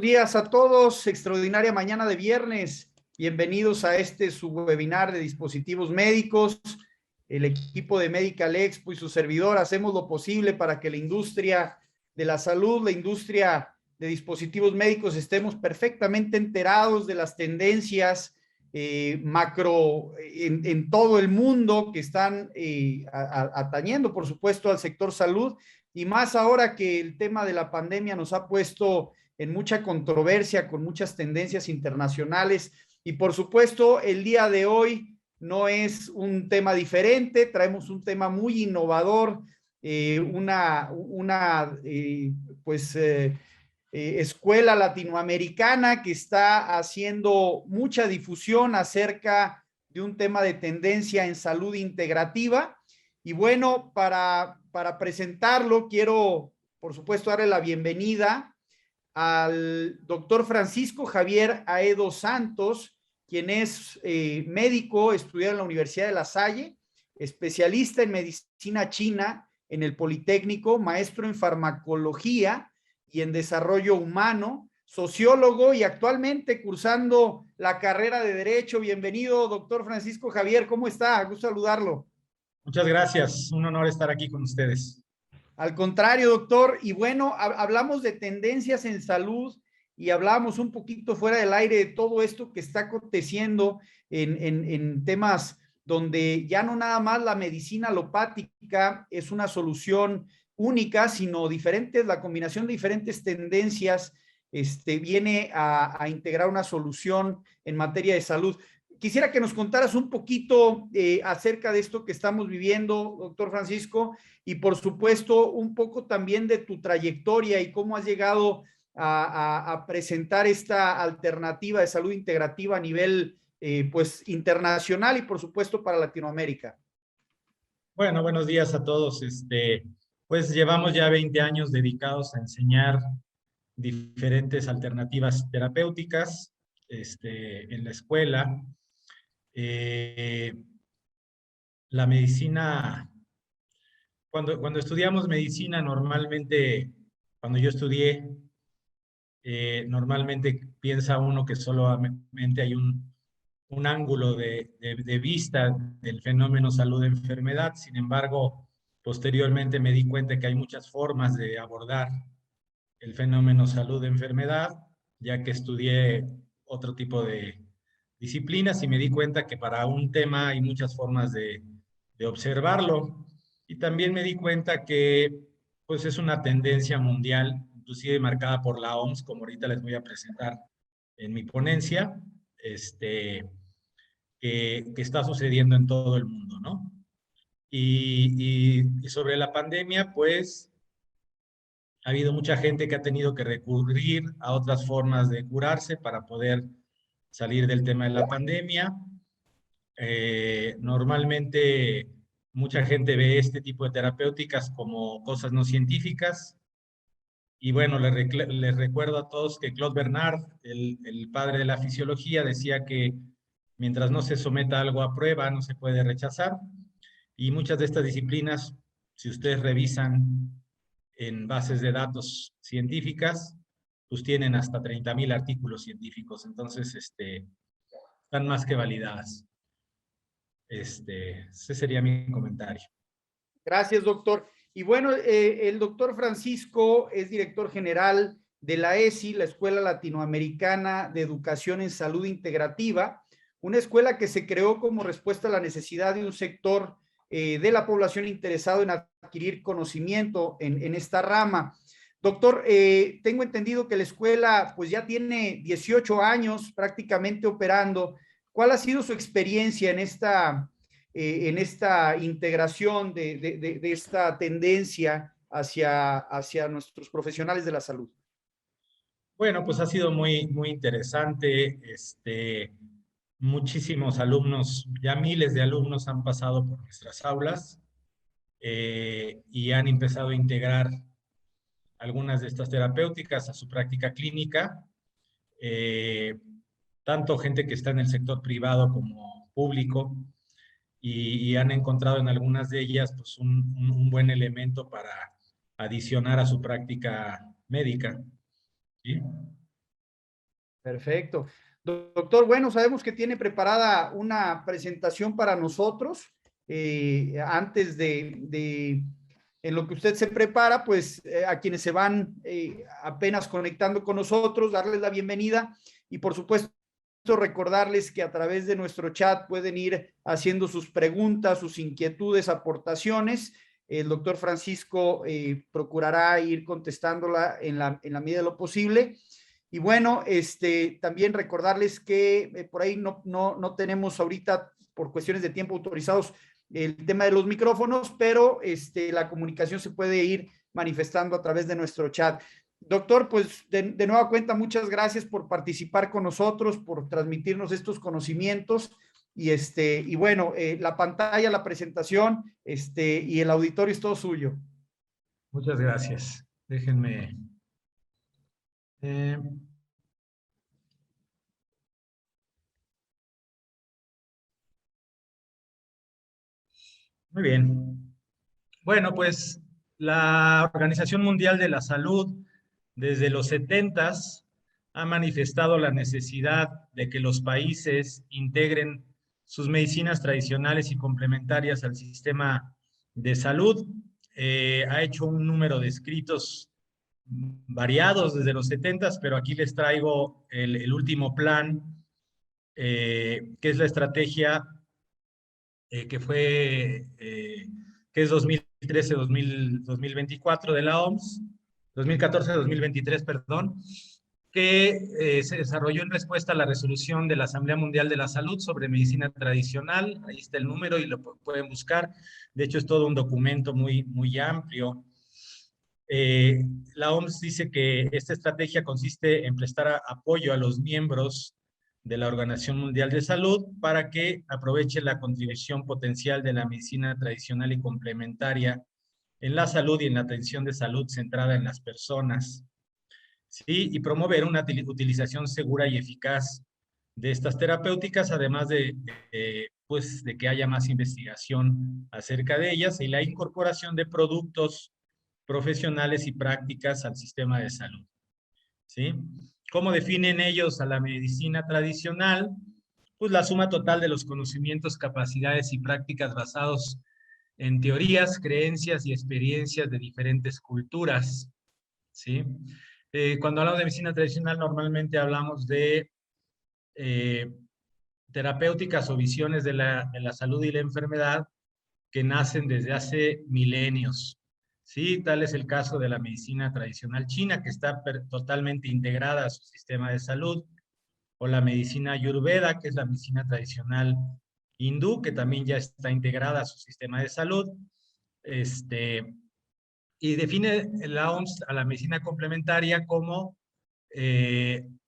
días a todos. Extraordinaria mañana de viernes. Bienvenidos a su webinar de dispositivos médicos. El equipo de Medical Expo y su servidor hacemos lo posible para que la industria de la salud, la industria de dispositivos médicos, estemos perfectamente enterados de las tendencias macro en todo el mundo que están atañendo, por supuesto, al sector salud, y más ahora que el tema de la pandemia nos ha puesto en mucha controversia con muchas tendencias internacionales. Y por supuesto, el día de hoy no es un tema diferente, traemos un tema muy innovador, escuela latinoamericana que está haciendo mucha difusión acerca de un tema de tendencia en salud integrativa. Y bueno, para presentarlo, quiero, por supuesto, darle la bienvenida al doctor Francisco Javier Aedo Santos, quien es médico, estudió en la Universidad de La Salle, especialista en medicina china en el Politécnico, maestro en farmacología y en desarrollo humano, sociólogo y actualmente cursando la carrera de Derecho. Bienvenido, doctor Francisco Javier, ¿cómo está? Gusto saludarlo. Muchas gracias, un honor estar aquí con ustedes. Al contrario, doctor, y bueno, hablamos de tendencias en salud y hablábamos un poquito fuera del aire de todo esto que está aconteciendo en temas donde ya no nada más la medicina alopática es una solución única, sino diferentes, la combinación de diferentes tendencias viene a integrar una solución en materia de salud. Quisiera que nos contaras un poquito acerca de esto que estamos viviendo, doctor Francisco, y por supuesto un poco también de tu trayectoria y cómo has llegado a presentar esta alternativa de salud integrativa a nivel internacional y por supuesto para Latinoamérica. Bueno, buenos días a todos. Pues llevamos ya 20 años dedicados a enseñar diferentes alternativas terapéuticas en la escuela. La medicina, cuando estudiamos medicina, normalmente, cuando yo estudié, normalmente piensa uno que solamente hay un ángulo de vista del fenómeno salud-enfermedad. Sin embargo, posteriormente me di cuenta que hay muchas formas de abordar el fenómeno salud-enfermedad, ya que estudié otro tipo de disciplinas y me di cuenta que para un tema hay muchas formas de observarlo. Y también me di cuenta que pues es una tendencia mundial, inclusive marcada por la OMS, como ahorita les voy a presentar en mi ponencia, que está sucediendo en todo el mundo, ¿no? Y sobre la pandemia, pues ha habido mucha gente que ha tenido que recurrir a otras formas de curarse para poder salir del tema de la pandemia. Normalmente mucha gente ve este tipo de terapéuticas como cosas no científicas. Y bueno, les recuerdo a todos que Claude Bernard, el padre de la fisiología, decía que mientras no se someta algo a prueba, no se puede rechazar. Y muchas de estas disciplinas, si ustedes revisan en bases de datos científicas, pues tienen hasta 30,000 artículos científicos. Entonces, están más que validadas. Ese sería mi comentario. Gracias, doctor. Y bueno, el doctor Francisco es director general de la ESI, la Escuela Latinoamericana de Educación en Salud Integrativa, una escuela que se creó como respuesta a la necesidad de un sector de la población interesado en adquirir conocimiento en esta rama. Doctor, tengo entendido que la escuela pues ya tiene 18 años prácticamente operando. ¿Cuál ha sido su experiencia en esta integración de esta tendencia hacia nuestros profesionales de la salud? Bueno, pues ha sido muy, muy interesante. Muchísimos alumnos, ya miles de alumnos han pasado por nuestras aulas y han empezado a integrar algunas de estas terapéuticas a su práctica clínica. Tanto gente que está en el sector privado como público, y han encontrado en algunas de ellas pues, un buen elemento para adicionar a su práctica médica. ¿Sí? Perfecto. Doctor, bueno, sabemos que tiene preparada una presentación para nosotros. Antes en lo que usted se prepara, pues a quienes se van apenas conectando con nosotros, darles la bienvenida y por supuesto recordarles que a través de nuestro chat pueden ir haciendo sus preguntas, sus inquietudes, aportaciones. El doctor Francisco procurará ir contestándola en la medida de lo posible. Y bueno, también recordarles que por ahí no tenemos ahorita, por cuestiones de tiempo autorizados, el tema de los micrófonos, pero la comunicación se puede ir manifestando a través de nuestro chat. Doctor, pues de nueva cuenta, muchas gracias por participar con nosotros, por transmitirnos estos conocimientos. Y bueno, la pantalla, la presentación y el auditorio es todo suyo. Muchas gracias. Déjenme... Muy bien. Bueno, pues la Organización Mundial de la Salud desde los 70s ha manifestado la necesidad de que los países integren sus medicinas tradicionales y complementarias al sistema de salud. Ha hecho un número de escritos variados desde los 70s, pero aquí les traigo el último plan, que es la estrategia que es 2013-2024 de la OMS, 2014-2023, perdón, que se desarrolló en respuesta a la resolución de la Asamblea Mundial de la Salud sobre medicina tradicional. Ahí está el número y lo pueden buscar. De hecho, es todo un documento muy, muy amplio. La OMS dice que esta estrategia consiste en prestar apoyo a los miembros de la Organización Mundial de Salud para que aproveche la contribución potencial de la medicina tradicional y complementaria en la salud y en la atención de salud centrada en las personas, ¿sí? Y promover una utilización segura y eficaz de estas terapéuticas, además pues, de que haya más investigación acerca de ellas y la incorporación de productos profesionales y prácticas al sistema de salud, ¿sí? ¿Cómo definen ellos a la medicina tradicional? Pues la suma total de los conocimientos, capacidades y prácticas basados en teorías, creencias y experiencias de diferentes culturas, ¿sí? Cuando hablamos de medicina tradicional, normalmente hablamos de terapéuticas o visiones de la salud y la enfermedad que nacen desde hace milenios. Sí, tal es el caso de la medicina tradicional china, que está totalmente integrada a su sistema de salud, o la medicina ayurveda, que es la medicina tradicional hindú, que también ya está integrada a su sistema de salud. Y define la OMS a la medicina complementaria como,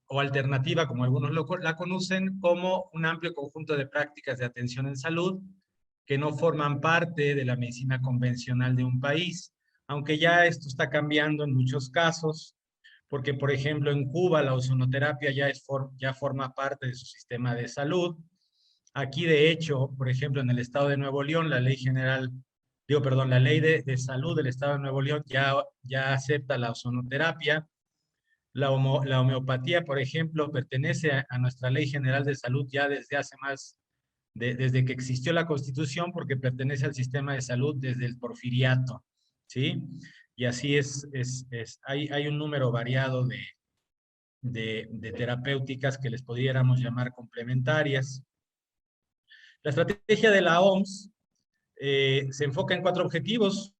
o alternativa, como algunos la conocen, como un amplio conjunto de prácticas de atención en salud que no forman parte de la medicina convencional de un país, aunque ya esto está cambiando en muchos casos, porque por ejemplo en Cuba la ozonoterapia ya forma parte de su sistema de salud. Aquí de hecho, por ejemplo en el estado de Nuevo León, la ley general, la ley de salud del estado de Nuevo León ya acepta la ozonoterapia. La homeopatía, por ejemplo, pertenece a nuestra ley general de salud ya desde hace desde que existió la Constitución, porque pertenece al sistema de salud desde el Porfiriato, ¿sí? Y así hay un número variado de terapéuticas que les pudiéramos llamar complementarias. La estrategia de la OMS se enfoca en 4 objetivos.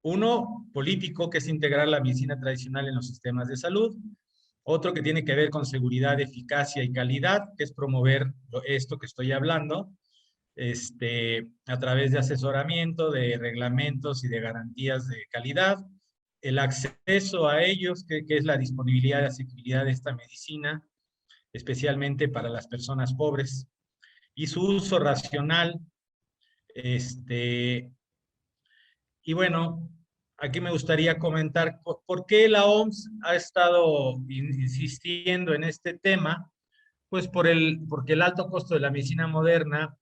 Uno, político, que es integrar la medicina tradicional en los sistemas de salud. Otro que tiene que ver con seguridad, eficacia y calidad, que es promover esto que estoy hablando, a través de asesoramiento, de reglamentos y de garantías de calidad. El acceso a ellos, que es la disponibilidad y accesibilidad de esta medicina, especialmente para las personas pobres. Y su uso racional. Y bueno, aquí me gustaría comentar por qué la OMS ha estado insistiendo en este tema. Pues porque el alto costo de la medicina moderna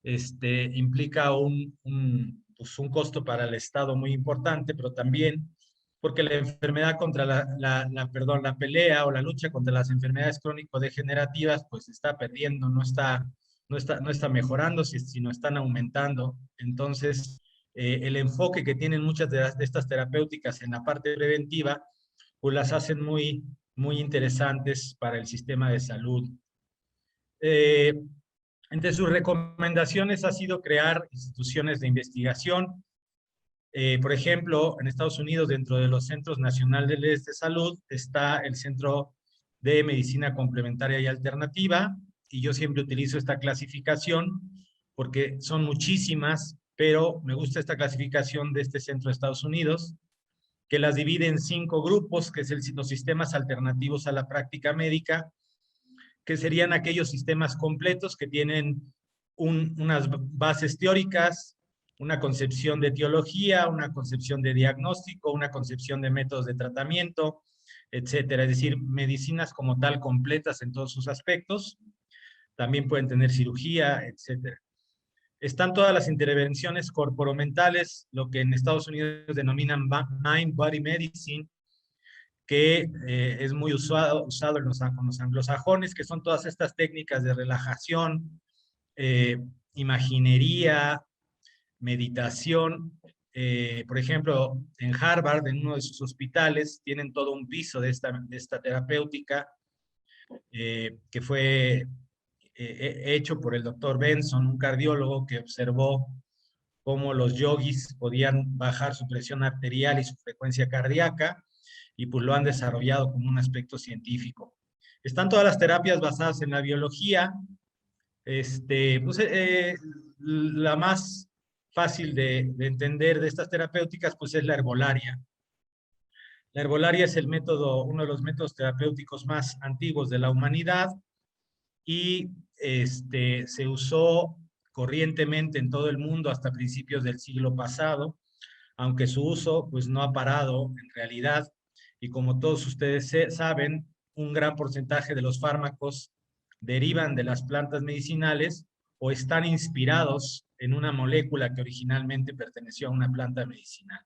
implica pues un costo para el Estado muy importante, pero también porque la enfermedad contra la pelea o la lucha contra las enfermedades crónico-degenerativas, pues está perdiendo, no está mejorando, sino están aumentando. Entonces, el enfoque que tienen muchas de estas terapéuticas en la parte preventiva, pues las hacen muy interesantes para el sistema de salud. Entre sus recomendaciones ha sido crear instituciones de investigación. Por ejemplo, en Estados Unidos, dentro de los Centros Nacionales de Salud, está el Centro de Medicina Complementaria y Alternativa, y yo siempre utilizo esta clasificación porque son muchísimas, pero me gusta esta clasificación de este centro de Estados Unidos, que las divide en 5 grupos, que es los sistemas alternativos a la práctica médica, que serían aquellos sistemas completos que tienen unas bases teóricas, una concepción de etiología, una concepción de diagnóstico, una concepción de métodos de tratamiento, etcétera. Es decir, medicinas como tal completas en todos sus aspectos. También pueden tener cirugía, etcétera. Están todas las intervenciones corporomentales, lo que en Estados Unidos denominan Mind Body Medicine, que es muy usado con los anglosajones, que son todas estas técnicas de relajación, imaginería, meditación. Por ejemplo, en Harvard, en uno de sus hospitales, tienen todo un piso de esta terapéutica que fue hecho por el doctor Benson, un cardiólogo que observó cómo los yogis podían bajar su presión arterial y su frecuencia cardíaca, y pues lo han desarrollado como un aspecto científico. Están todas las terapias basadas en la biología. La más fácil de entender de estas terapéuticas pues es la herbolaria. La herbolaria es uno de los métodos terapéuticos más antiguos de la humanidad, y se usó corrientemente en todo el mundo hasta principios del siglo pasado, aunque su uso pues no ha parado en realidad, y como todos ustedes saben, un gran porcentaje de los fármacos derivan de las plantas medicinales o están inspirados en una molécula que originalmente perteneció a una planta medicinal.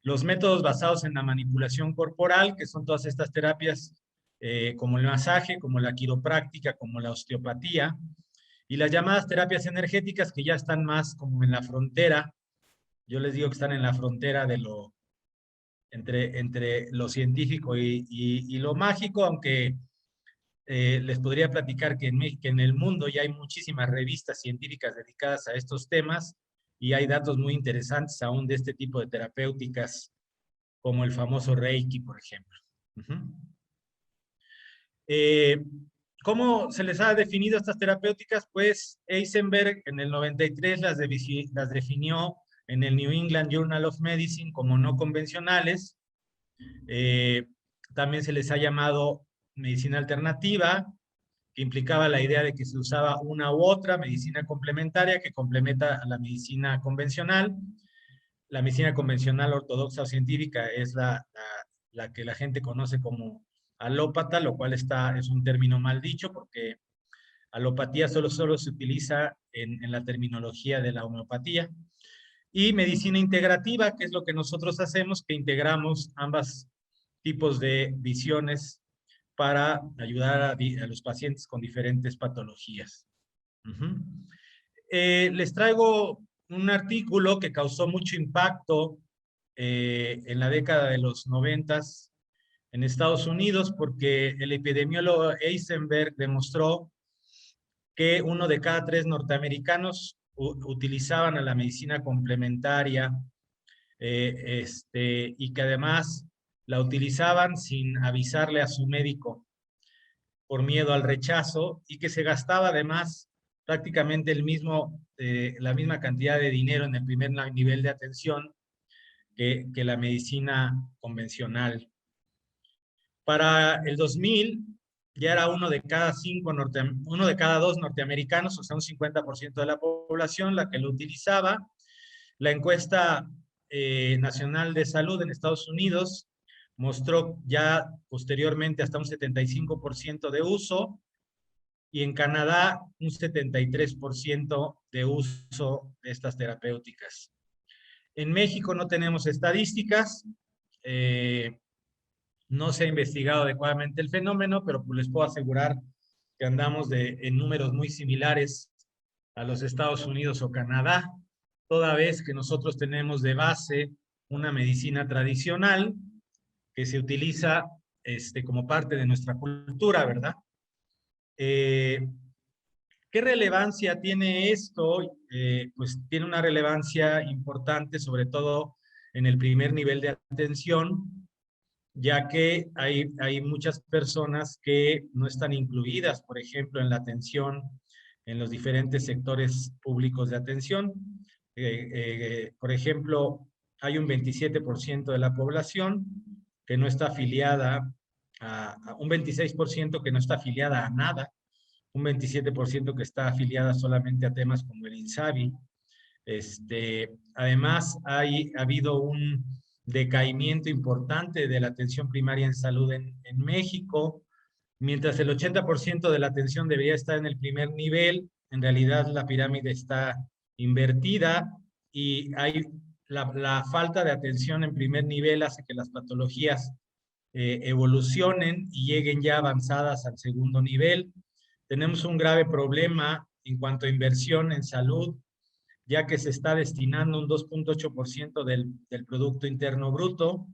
Los métodos basados en la manipulación corporal, que son todas estas terapias como el masaje, como la quiropráctica, como la osteopatía, y las llamadas terapias energéticas, que ya están más como en la frontera. Yo les digo que están en la frontera de entre lo científico y lo mágico, aunque les podría platicar que en el mundo ya hay muchísimas revistas científicas dedicadas a estos temas, y hay datos muy interesantes aún de este tipo de terapéuticas, como el famoso Reiki, por ejemplo. ¿Cómo se les ha definido estas terapéuticas? Pues Eisenberg en el 93 las definió en el New England Journal of Medicine como no convencionales. También se les ha llamado medicina alternativa, que implicaba la idea de que se usaba una u otra medicina complementaria que complementa a la medicina convencional. La medicina convencional ortodoxa o científica es la que la gente conoce como alópata, lo cual es un término mal dicho, porque alopatía solo se utiliza en la terminología de la homeopatía. Y medicina integrativa, que es lo que nosotros hacemos, que integramos ambos tipos de visiones para ayudar a los pacientes con diferentes patologías. Les traigo un artículo que causó mucho impacto en la década de los 90s en Estados Unidos, porque el epidemiólogo Eisenberg demostró que 1 de cada 3 norteamericanos utilizaban a la medicina complementaria, y que además la utilizaban sin avisarle a su médico por miedo al rechazo, y que se gastaba además prácticamente la misma cantidad de dinero en el primer nivel de atención que la medicina convencional. Para el 2000 ya era 1 de cada 2 norteamericanos, o sea, un 50% de la población la que lo utilizaba. La encuesta nacional de salud en Estados Unidos mostró ya posteriormente hasta un 75% de uso, y en Canadá un 73% de uso de estas terapéuticas. En México no tenemos estadísticas, no se ha investigado adecuadamente el fenómeno, pero pues les puedo asegurar que andamos en números muy similares a los Estados Unidos o Canadá, toda vez que nosotros tenemos de base una medicina tradicional que se utiliza como parte de nuestra cultura, ¿verdad? ¿Qué relevancia tiene esto? Pues tiene una relevancia importante, sobre todo en el primer nivel de atención, ya que hay muchas personas que no están incluidas, por ejemplo, en la atención en los diferentes sectores públicos de atención. Por ejemplo, hay un 27% de la población que no está afiliada a un 26% que no está afiliada a nada, un 27% que está afiliada solamente a temas como el INSABI. Además, ha habido un decaimiento importante de la atención primaria en salud en México. Mientras el 80% de la atención debería estar en el primer nivel, en realidad la pirámide está invertida y la falta de atención en primer nivel hace que las patologías evolucionen y lleguen ya avanzadas al segundo nivel. Tenemos un grave problema en cuanto a inversión en salud, ya que se está destinando un 2.8% del Producto Interno Bruto,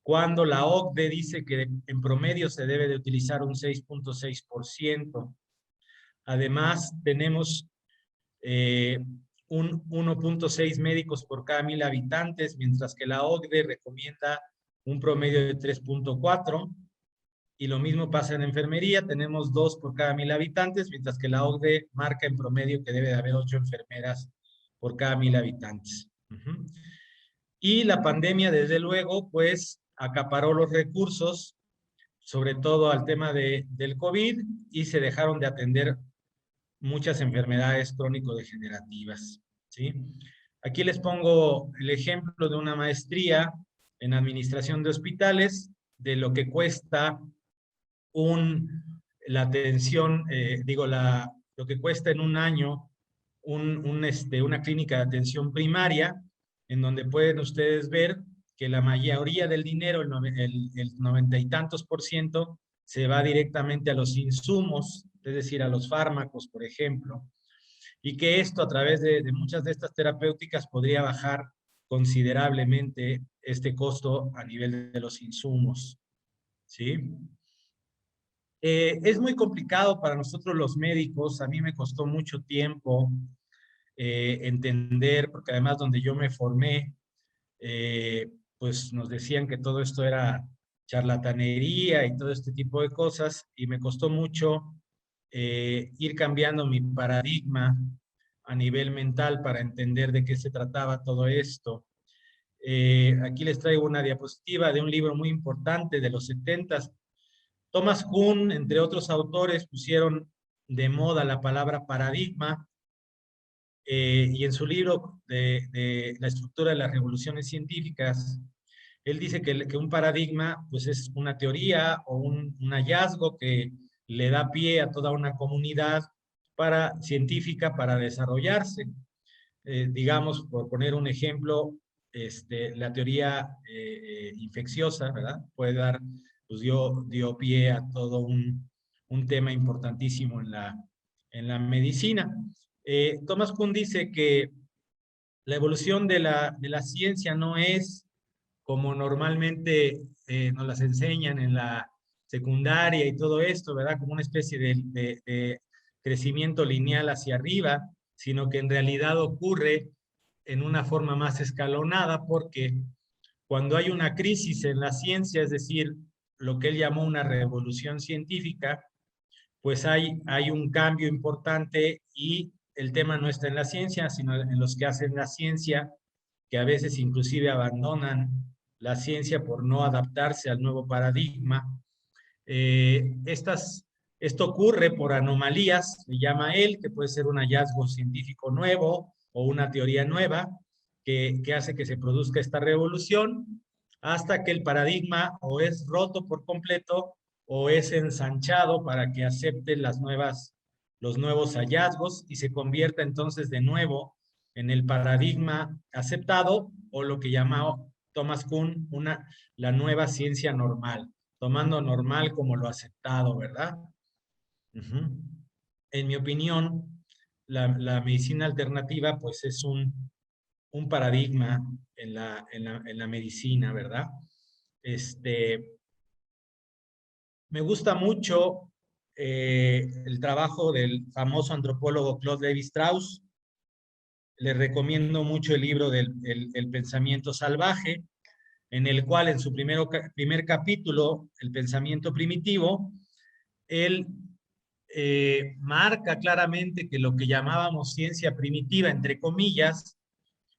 cuando la OCDE dice que en promedio se debe de utilizar un 6.6%. Además, tenemos un 1.6 médicos por cada 1,000 habitantes, mientras que la OCDE recomienda un promedio de 3.4. Y lo mismo pasa en enfermería, tenemos 2 por cada 1,000 habitantes, mientras que la OCDE marca en promedio que debe de haber 8 enfermeras por cada 1,000 habitantes. Y la pandemia, desde luego, pues acaparó los recursos, sobre todo al tema del COVID, y se dejaron de atender muchas enfermedades crónico-degenerativas, ¿sí? Aquí les pongo el ejemplo de una maestría en administración de hospitales, de lo que cuesta la atención, lo que cuesta en un año una clínica de atención primaria, en donde pueden ustedes ver que la mayoría del dinero, el 90 y tantos %, se va directamente a los insumos, es decir, a los fármacos, por ejemplo, y que esto a través de muchas de estas terapéuticas podría bajar considerablemente este costo a nivel de los insumos, ¿sí? Es muy complicado para nosotros los médicos, a mí me costó mucho tiempo entender, porque además donde yo me formé, pues nos decían que todo esto era charlatanería y todo este tipo de cosas, y me costó mucho ir cambiando mi paradigma a nivel mental para entender de qué se trataba todo esto. Aquí les traigo una diapositiva de un libro muy importante de los 70s. Thomas Kuhn, entre otros autores, pusieron de moda la palabra paradigma, y en su libro de la estructura de las revoluciones científicas, él dice que un paradigma pues es una teoría o un hallazgo que le da pie a toda una comunidad científica para desarrollarse. Digamos, por poner un ejemplo, la teoría infecciosa, ¿verdad? Pues dio pie a todo un tema importantísimo en la medicina. Thomas Kuhn dice que la evolución de la ciencia no es como normalmente nos las enseñan en la secundaria y todo esto, ¿verdad? Como una especie de crecimiento lineal hacia arriba, sino que en realidad ocurre en una forma más escalonada, porque cuando hay una crisis en la ciencia, es decir, lo que él llamó una revolución científica, pues hay un cambio importante y el tema no está en la ciencia, sino en los que hacen la ciencia, que a veces inclusive abandonan la ciencia por no adaptarse al nuevo paradigma. Esto ocurre por anomalías, le llama él, que puede ser un hallazgo científico nuevo o una teoría nueva que hace que se produzca esta revolución, hasta que el paradigma o es roto por completo o es ensanchado para que acepte los nuevos hallazgos y se convierta entonces de nuevo en el paradigma aceptado, o lo que llamó Thomas Kuhn, la nueva ciencia normal, tomando normal como lo aceptado, ¿verdad? En mi opinión, la medicina alternativa pues es un paradigma en la medicina, ¿verdad? Me gusta mucho el trabajo del famoso antropólogo Claude Lévi-Strauss. Les recomiendo mucho el libro El pensamiento salvaje, en el cual en su primer capítulo, El pensamiento primitivo, él marca claramente que lo que llamábamos ciencia primitiva, entre comillas,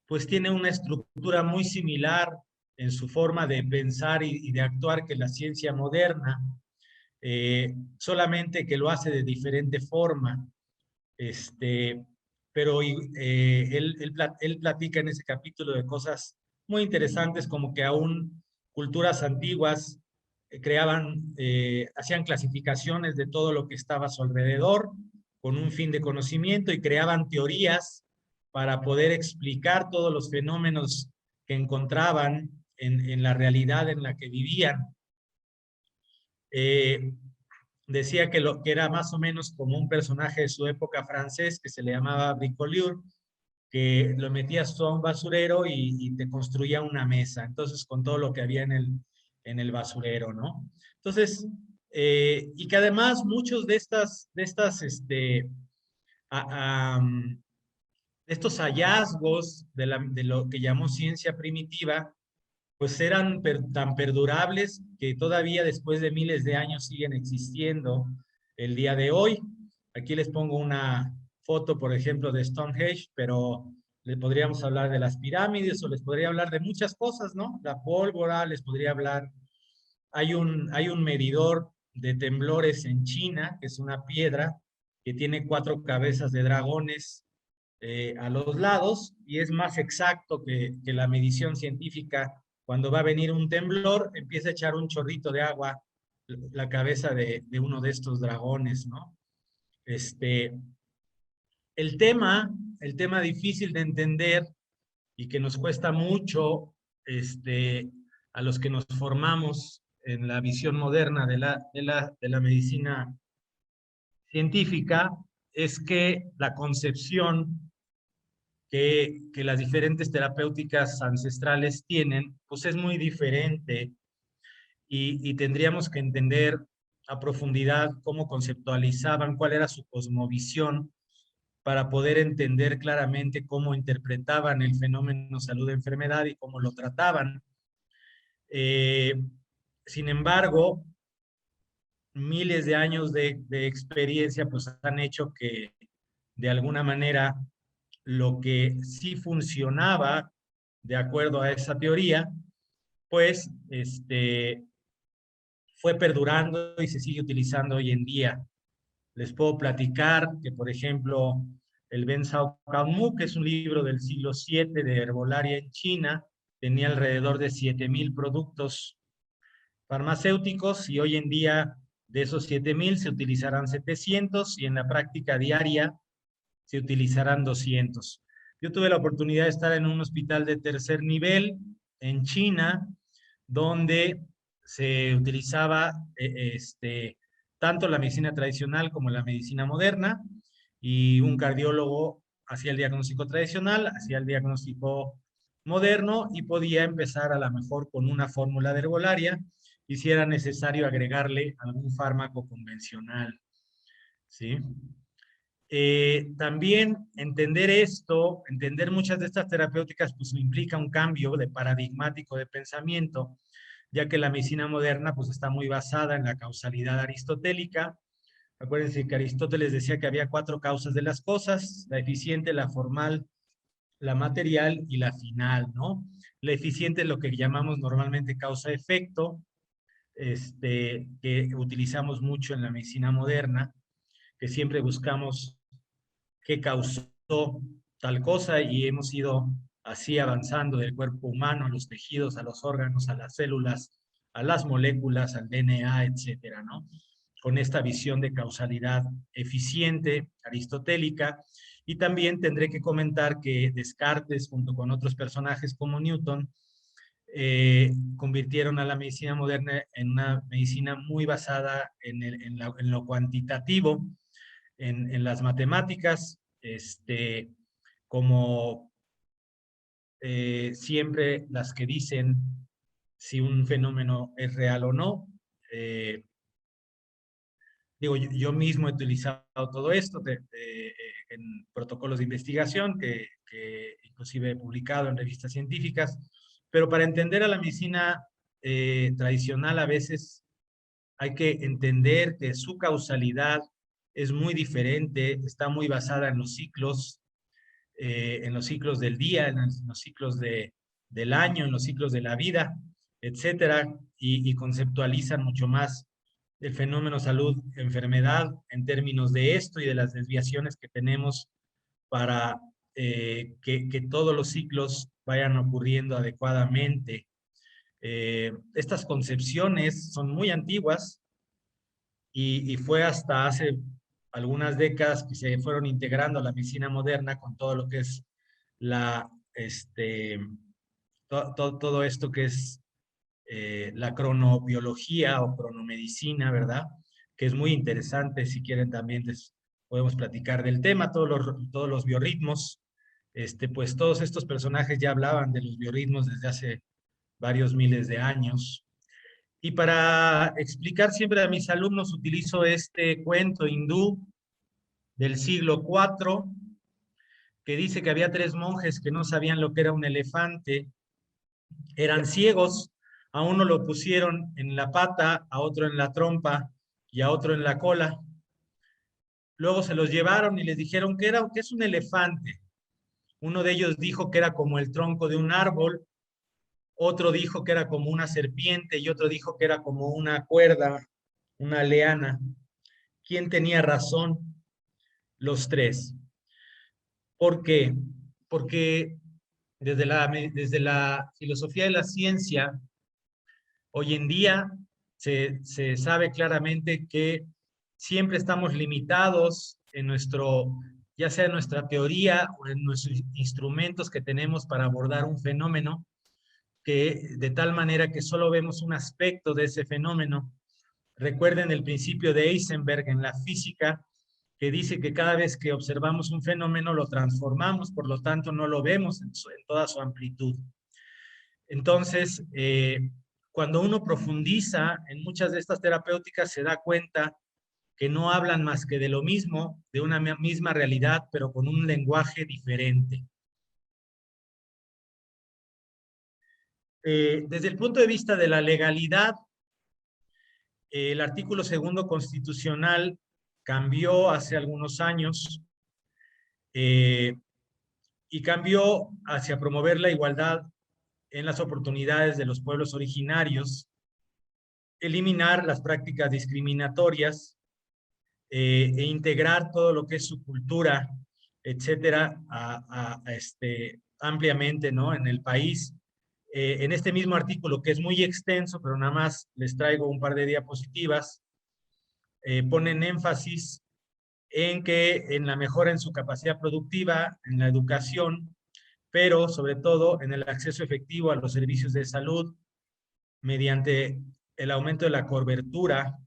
pues tiene una estructura muy similar en su forma de pensar y de actuar que la ciencia moderna, solamente que lo hace de diferente forma. Pero él platica en ese capítulo de cosas muy interesantes, como que aún culturas antiguas hacían clasificaciones de todo lo que estaba a su alrededor con un fin de conocimiento y creaban teorías para poder explicar todos los fenómenos que encontraban en la realidad en la que vivían. Decía que era más o menos como un personaje de su época francés que se le llamaba Bricoleur, que lo metías tú a un basurero y te construía una mesa, entonces con todo lo que había en el basurero, ¿no? Entonces, y que además muchos de estos hallazgos de lo que llamó ciencia primitiva, pues eran tan perdurables que todavía después de miles de años siguen existiendo el día de hoy. Aquí les pongo una foto, por ejemplo, de Stonehenge, pero les podríamos hablar de las pirámides o les podría hablar de muchas cosas, ¿no? La pólvora, les podría hablar. Hay un medidor de temblores en China, que es una piedra que tiene 4 cabezas de dragones a los lados y es más exacto que la medición científica. Cuando va a venir un temblor, empieza a echar un chorrito de agua la cabeza de uno de estos dragones, ¿no? El tema difícil de entender y que nos cuesta mucho a los que nos formamos en la visión moderna de la medicina científica es que la concepción que las diferentes terapéuticas ancestrales tienen, pues es muy diferente y tendríamos que entender a profundidad cómo conceptualizaban, cuál era su cosmovisión para poder entender claramente cómo interpretaban el fenómeno salud-enfermedad y cómo lo trataban. Sin embargo, miles de años de experiencia pues han hecho que de alguna manera lo que sí funcionaba de acuerdo a esa teoría, pues fue perdurando y se sigue utilizando hoy en día. Les puedo platicar que, por ejemplo, el Ben Sao Cao Mu, que es un libro del siglo VII de herbolaria en China, tenía alrededor de 7,000 productos farmacéuticos y hoy en día de esos 7,000 se utilizarán 700 y en la práctica diaria se utilizarán 200. Yo tuve la oportunidad de estar en un hospital de tercer nivel en China, donde se utilizaba tanto la medicina tradicional como la medicina moderna, y un cardiólogo hacía el diagnóstico tradicional, hacía el diagnóstico moderno y podía empezar a lo mejor con una fórmula de herbolaria y si era necesario agregarle algún fármaco convencional, ¿sí? También entender esto, entender muchas de estas terapéuticas, pues implica un cambio de paradigmático de pensamiento, ya que la medicina moderna pues está muy basada en la causalidad aristotélica. Acuérdense que Aristóteles decía que había 4 causas de las cosas: la eficiente, la formal, la material y la final, ¿no? La eficiente es lo que llamamos normalmente causa-efecto, que utilizamos mucho en la medicina moderna, que siempre buscamos qué causó tal cosa y hemos ido así avanzando del cuerpo humano a los tejidos, a los órganos, a las células, a las moléculas, al DNA, etcétera, ¿no? Con esta visión de causalidad eficiente, aristotélica. Y también tendré que comentar que Descartes, junto con otros personajes como Newton, convirtieron a la medicina moderna en una medicina muy basada en lo cuantitativo, en las matemáticas, como siempre las que dicen si un fenómeno es real o no. Digo, yo mismo he utilizado todo esto en protocolos de investigación que inclusive he publicado en revistas científicas, pero para entender a la medicina tradicional a veces hay que entender que su causalidad es muy diferente, está muy basada en los ciclos del día, en los ciclos del año, en los ciclos de la vida, etcétera, y conceptualizan mucho más el fenómeno salud-enfermedad en términos de esto y de las desviaciones que tenemos para que todos los ciclos vayan ocurriendo adecuadamente. Estas concepciones son muy antiguas y fue hasta hace algunas décadas que se fueron integrando a la medicina moderna con todo lo que es la, todo esto que es la cronobiología o cronomedicina, ¿verdad? Que es muy interesante, si quieren también podemos platicar del tema, todos los biorritmos, pues todos estos personajes ya hablaban de los biorritmos desde hace varios miles de años. Y para explicar siempre a mis alumnos utilizo este cuento hindú del siglo IV, que dice que había 3 monjes que no sabían lo que era un elefante, eran ciegos, a uno lo pusieron en la pata, a otro en la trompa y a otro en la cola. Luego se los llevaron y les dijeron que es un elefante. Uno de ellos dijo que era como el tronco de un árbol, otro dijo que era como una serpiente y otro dijo que era como una cuerda, una liana. ¿Quién tenía razón? Los 3. ¿Por qué? Porque desde la filosofía de la ciencia, hoy en día se sabe claramente que siempre estamos limitados en ya sea en nuestra teoría o en nuestros instrumentos que tenemos para abordar un fenómeno, que de tal manera que solo vemos un aspecto de ese fenómeno. Recuerden el principio de Heisenberg en la física, que dice que cada vez que observamos un fenómeno lo transformamos, por lo tanto no lo vemos en toda su amplitud. Entonces, cuando uno profundiza en muchas de estas terapéuticas, se da cuenta que no hablan más que de lo mismo, de una misma realidad, pero con un lenguaje diferente. Desde el punto de vista de la legalidad, el artículo 2 constitucional cambió hace algunos años y cambió hacia promover la igualdad en las oportunidades de los pueblos originarios, eliminar las prácticas discriminatorias e integrar todo lo que es su cultura, etcétera, ampliamente, ¿no? En el país. En este mismo artículo, que es muy extenso, pero nada más les traigo un par de diapositivas, ponen énfasis en la mejora en su capacidad productiva, en la educación, pero sobre todo en el acceso efectivo a los servicios de salud mediante el aumento de la cobertura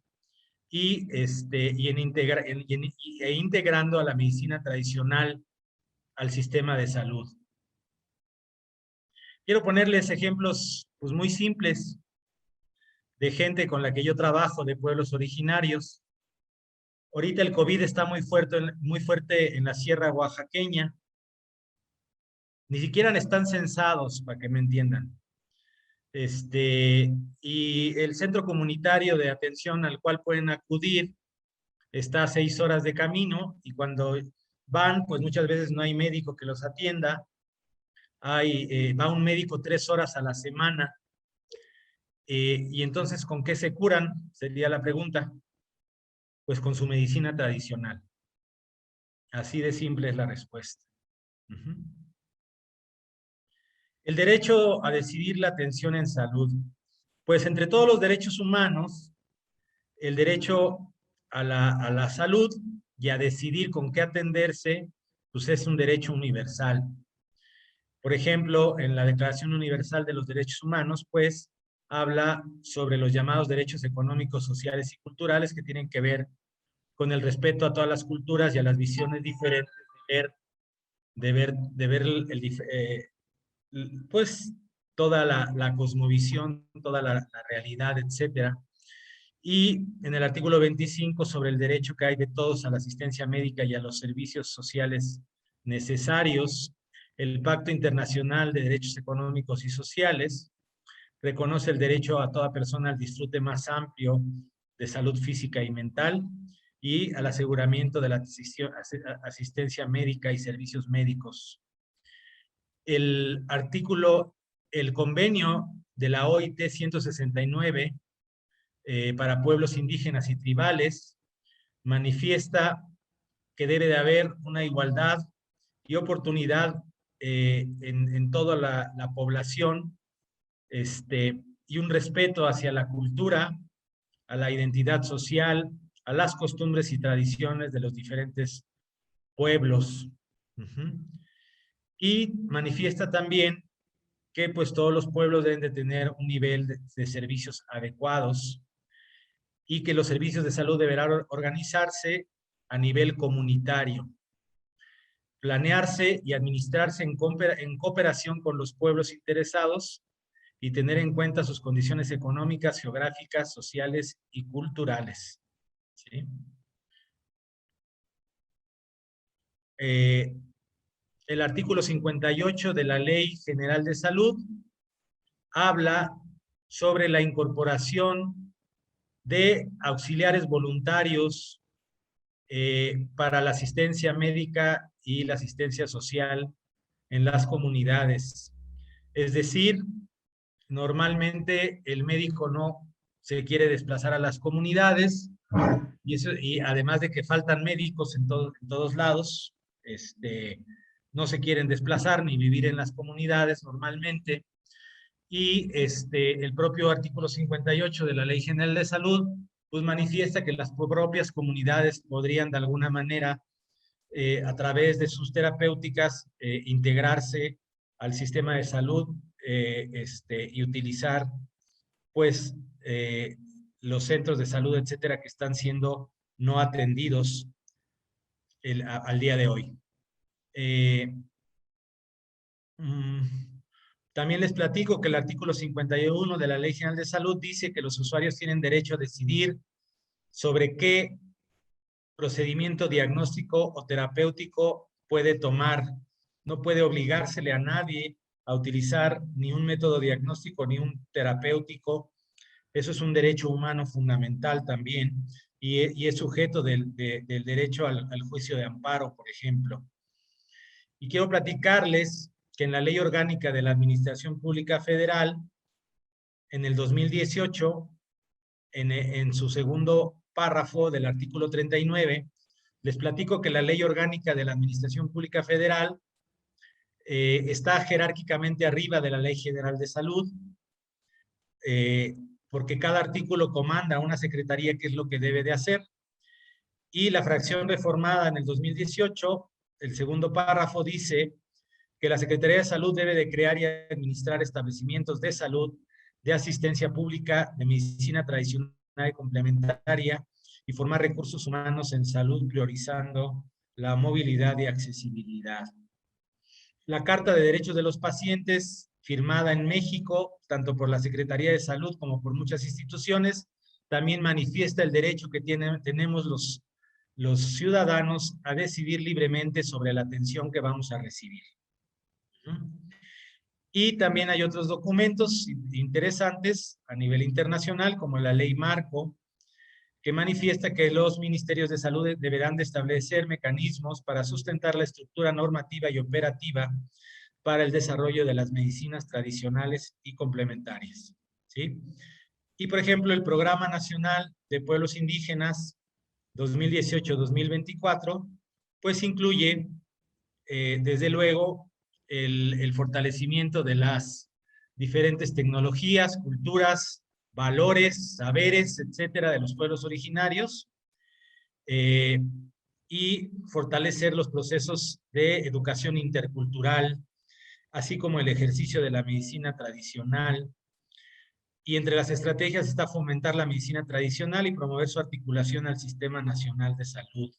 integrando a la medicina tradicional al sistema de salud. Quiero ponerles ejemplos pues, muy simples de gente con la que yo trabajo, de pueblos originarios. Ahorita el COVID está muy fuerte en la sierra oaxaqueña. Ni siquiera están censados, para que me entiendan. Y el centro comunitario de atención al cual pueden acudir está a 6 horas de camino y cuando van, pues muchas veces no hay médico que los atienda. Va un médico 3 horas a la semana. Y entonces, ¿con qué se curan? Sería la pregunta. Pues con su medicina tradicional. Así de simple es la respuesta. El derecho a decidir la atención en salud. Pues entre todos los derechos humanos, el derecho a la salud y a decidir con qué atenderse, pues es un derecho universal. Por ejemplo, en la Declaración Universal de los Derechos Humanos, pues, habla sobre los llamados derechos económicos, sociales y culturales que tienen que ver con el respeto a todas las culturas y a las visiones diferentes de ver pues toda la cosmovisión, toda la realidad, etcétera. Y en el artículo 25 sobre el derecho que hay de todos a la asistencia médica y a los servicios sociales necesarios, el Pacto Internacional de Derechos Económicos y Sociales reconoce el derecho a toda persona al disfrute más amplio de salud física y mental y al aseguramiento de la asistencia médica y servicios médicos. El convenio de la OIT 169 para pueblos indígenas y tribales manifiesta que debe de haber una igualdad y oportunidad en toda la población, y un respeto hacia la cultura, a la identidad social, a las costumbres y tradiciones de los diferentes pueblos. Y manifiesta también que pues todos los pueblos deben de tener un nivel de servicios adecuados y que los servicios de salud deberán organizarse a nivel comunitario, planearse y administrarse en cooperación con los pueblos interesados y tener en cuenta sus condiciones económicas, geográficas, sociales y culturales. ¿Sí? El artículo 58 de la Ley General de Salud habla sobre la incorporación de auxiliares voluntarios para la asistencia médica y la asistencia social en las comunidades. Es decir, normalmente el médico no se quiere desplazar a las comunidades y además de que faltan médicos en todos lados, no se quieren desplazar ni vivir en las comunidades normalmente. Y el propio artículo 58 de la Ley General de Salud pues manifiesta que las propias comunidades podrían de alguna manera, a través de sus terapéuticas, integrarse al sistema de salud y utilizar pues los centros de salud, etcétera, que están siendo no atendidos al día de hoy. También les platico que el artículo 51 de la Ley General de Salud dice que los usuarios tienen derecho a decidir sobre qué procedimiento diagnóstico o terapéutico puede tomar. No puede obligársele a nadie a utilizar ni un método diagnóstico ni un terapéutico. Eso es un derecho humano fundamental también y es sujeto del derecho al juicio de amparo, por ejemplo. Y quiero platicarles que en la Ley Orgánica de la Administración Pública Federal, en el 2018, en su segundo párrafo del artículo 39, les platico que la Ley Orgánica de la Administración Pública Federal está jerárquicamente arriba de la Ley General de Salud, porque cada artículo comanda a una secretaría qué es lo que debe de hacer, y la fracción reformada en el 2018, el segundo párrafo dice que la Secretaría de Salud debe de crear y administrar establecimientos de salud, de asistencia pública, de medicina tradicional y complementaria, y formar recursos humanos en salud priorizando la movilidad y accesibilidad. La Carta de Derechos de los Pacientes, firmada en México, tanto por la Secretaría de Salud como por muchas instituciones, también manifiesta el derecho que tenemos los ciudadanos a decidir libremente sobre la atención que vamos a recibir. Y también hay otros documentos interesantes a nivel internacional, como la Ley Marco, que manifiesta que los ministerios de salud deberán de establecer mecanismos para sustentar la estructura normativa y operativa para el desarrollo de las medicinas tradicionales y complementarias, ¿sí? Y, por ejemplo, el Programa Nacional de Pueblos Indígenas 2018-2024, pues incluye, desde luego, el fortalecimiento de las diferentes tecnologías, culturas, valores, saberes, etcétera, de los pueblos originarios, y fortalecer los procesos de educación intercultural, así como el ejercicio de la medicina tradicional. Y entre las estrategias está fomentar la medicina tradicional y promover su articulación al Sistema Nacional de Salud,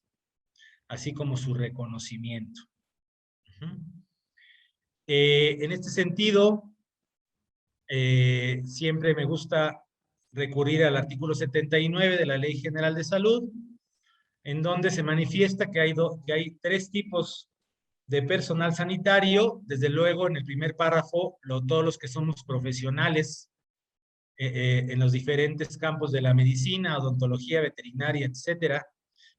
así como su reconocimiento. En este sentido, siempre me gusta recurrir al artículo 79 de la Ley General de Salud, en donde se manifiesta que hay tres tipos de personal sanitario. Desde luego, en el primer párrafo, todos los que somos profesionales en los diferentes campos de la medicina, odontología, veterinaria, etcétera.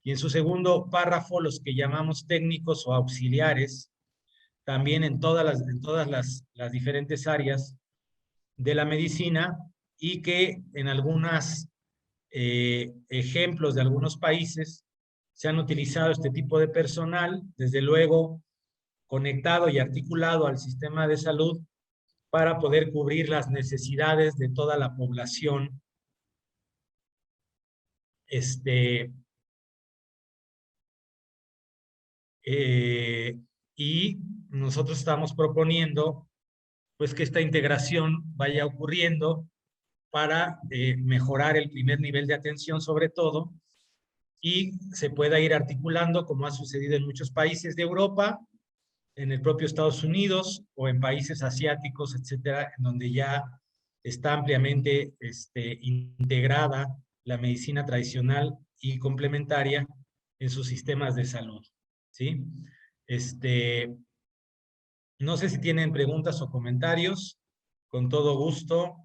Y en su segundo párrafo, los que llamamos técnicos o auxiliares, también en todas las diferentes áreas de la medicina, y que en algunos ejemplos de algunos países se han utilizado este tipo de personal, desde luego conectado y articulado al sistema de salud para poder cubrir las necesidades de toda la población. Y nosotros estamos proponiendo pues que esta integración vaya ocurriendo para mejorar el primer nivel de atención sobre todo, y se pueda ir articulando como ha sucedido en muchos países de Europa, en el propio Estados Unidos o en países asiáticos, etcétera, en donde ya está ampliamente integrada la medicina tradicional y complementaria en sus sistemas de salud, ¿sí? No sé si tienen preguntas o comentarios, con todo gusto.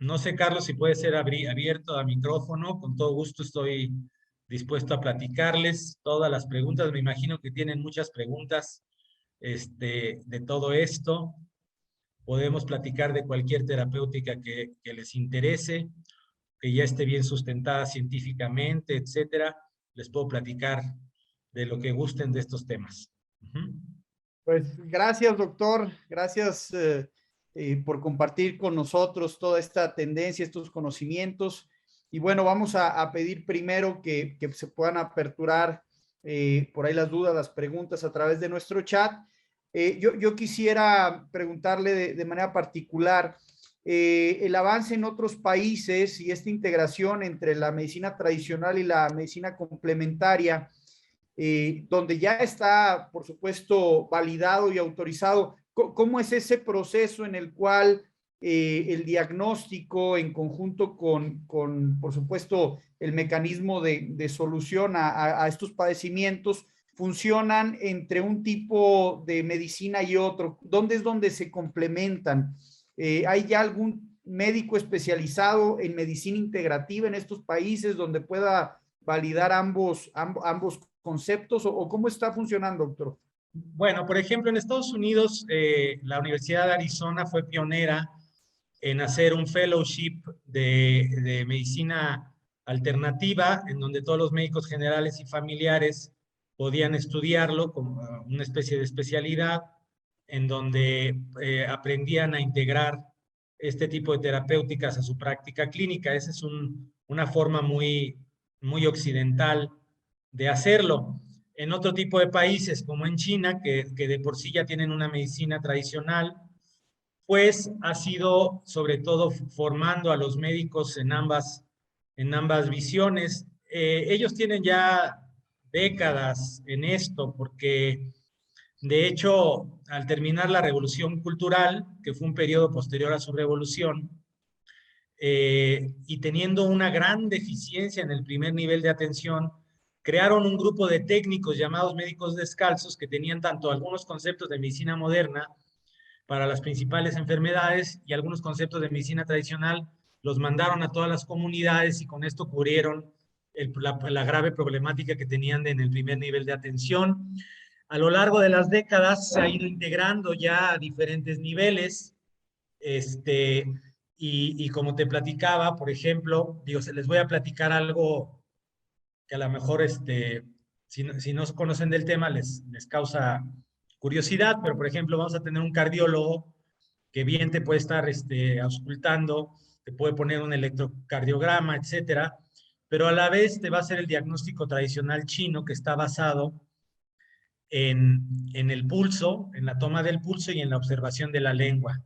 No sé, Carlos, si puede ser abierto a micrófono, con todo gusto estoy dispuesto a platicarles todas las preguntas. Me imagino que tienen muchas preguntas de todo esto. Podemos platicar de cualquier terapéutica que les interese, que ya esté bien sustentada científicamente, etcétera. Les puedo platicar de lo que gusten de estos temas. Pues gracias, doctor. Gracias por compartir con nosotros toda esta tendencia, estos conocimientos. Y bueno, vamos a pedir primero que se puedan aperturar por ahí las dudas, las preguntas a través de nuestro chat. Yo quisiera preguntarle de manera particular el avance en otros países y esta integración entre la medicina tradicional y la medicina complementaria, donde ya está, por supuesto, validado y autorizado. ¿Cómo es ese proceso en el cual el diagnóstico en conjunto con, por supuesto, el mecanismo de solución a estos padecimientos funcionan entre un tipo de medicina y otro? ¿Dónde es donde se complementan? ¿Hay ya algún médico especializado en medicina integrativa en estos países donde pueda validar ambos conceptos, o cómo está funcionando, doctor? Bueno, por ejemplo, en Estados Unidos, la Universidad de Arizona fue pionera en hacer un fellowship de medicina alternativa, en donde todos los médicos generales y familiares podían estudiarlo como una especie de especialidad, en donde aprendían a integrar este tipo de terapéuticas a su práctica clínica. Esa es una forma muy, muy occidental de hacerlo. En otro tipo de países, como en China, que de por sí ya tienen una medicina tradicional, pues ha sido sobre todo formando a los médicos en ambas visiones. Ellos tienen ya décadas en esto, porque de hecho, al terminar la Revolución Cultural, que fue un periodo posterior a su revolución, y teniendo una gran deficiencia en el primer nivel de atención, crearon un grupo de técnicos llamados médicos descalzos, que tenían tanto algunos conceptos de medicina moderna para las principales enfermedades y algunos conceptos de medicina tradicional. Los mandaron a todas las comunidades y con esto cubrieron la grave problemática que tenían en el primer nivel de atención. A lo largo de las décadas se ha ido integrando ya a diferentes niveles, y como te platicaba, por ejemplo, digo, se les voy a platicar algo que a lo mejor si no conocen del tema les causa curiosidad, pero por ejemplo vamos a tener un cardiólogo que bien te puede estar auscultando, te puede poner un electrocardiograma, etcétera, pero a la vez te va a hacer el diagnóstico tradicional chino, que está basado en el pulso, en la toma del pulso y en la observación de la lengua,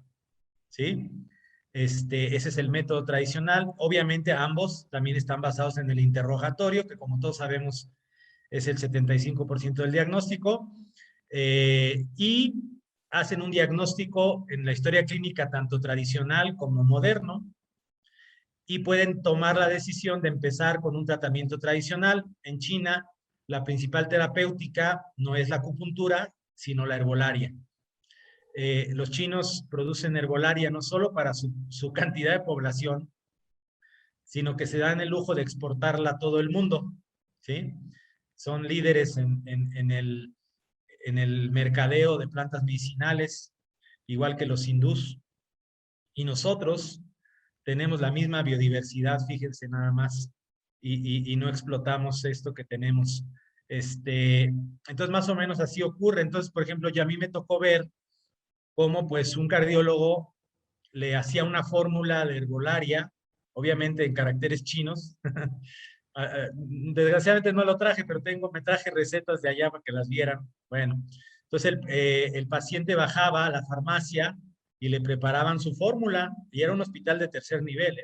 ¿sí? Ese es el método tradicional. Obviamente ambos también están basados en el interrogatorio, que como todos sabemos es el 75% del diagnóstico, y hacen un diagnóstico en la historia clínica tanto tradicional como moderno, y pueden tomar la decisión de empezar con un tratamiento tradicional. En China, la principal terapéutica no es la acupuntura, sino la herbolaria. Los chinos producen herbolaria no solo para su cantidad de población, sino que se dan el lujo de exportarla a todo el mundo, ¿sí? Son líderes en el mercadeo de plantas medicinales, igual que los hindús. Y nosotros tenemos la misma biodiversidad, fíjense nada más, y no explotamos esto que tenemos. Entonces, más o menos así ocurre. Entonces, por ejemplo, ya a mí me tocó ver cómo pues un cardiólogo le hacía una fórmula de herbolaria, obviamente en caracteres chinos. Desgraciadamente no lo traje, pero me traje recetas de allá para que las vieran. Bueno, entonces el paciente bajaba a la farmacia y le preparaban su fórmula, y era un hospital de tercer nivel.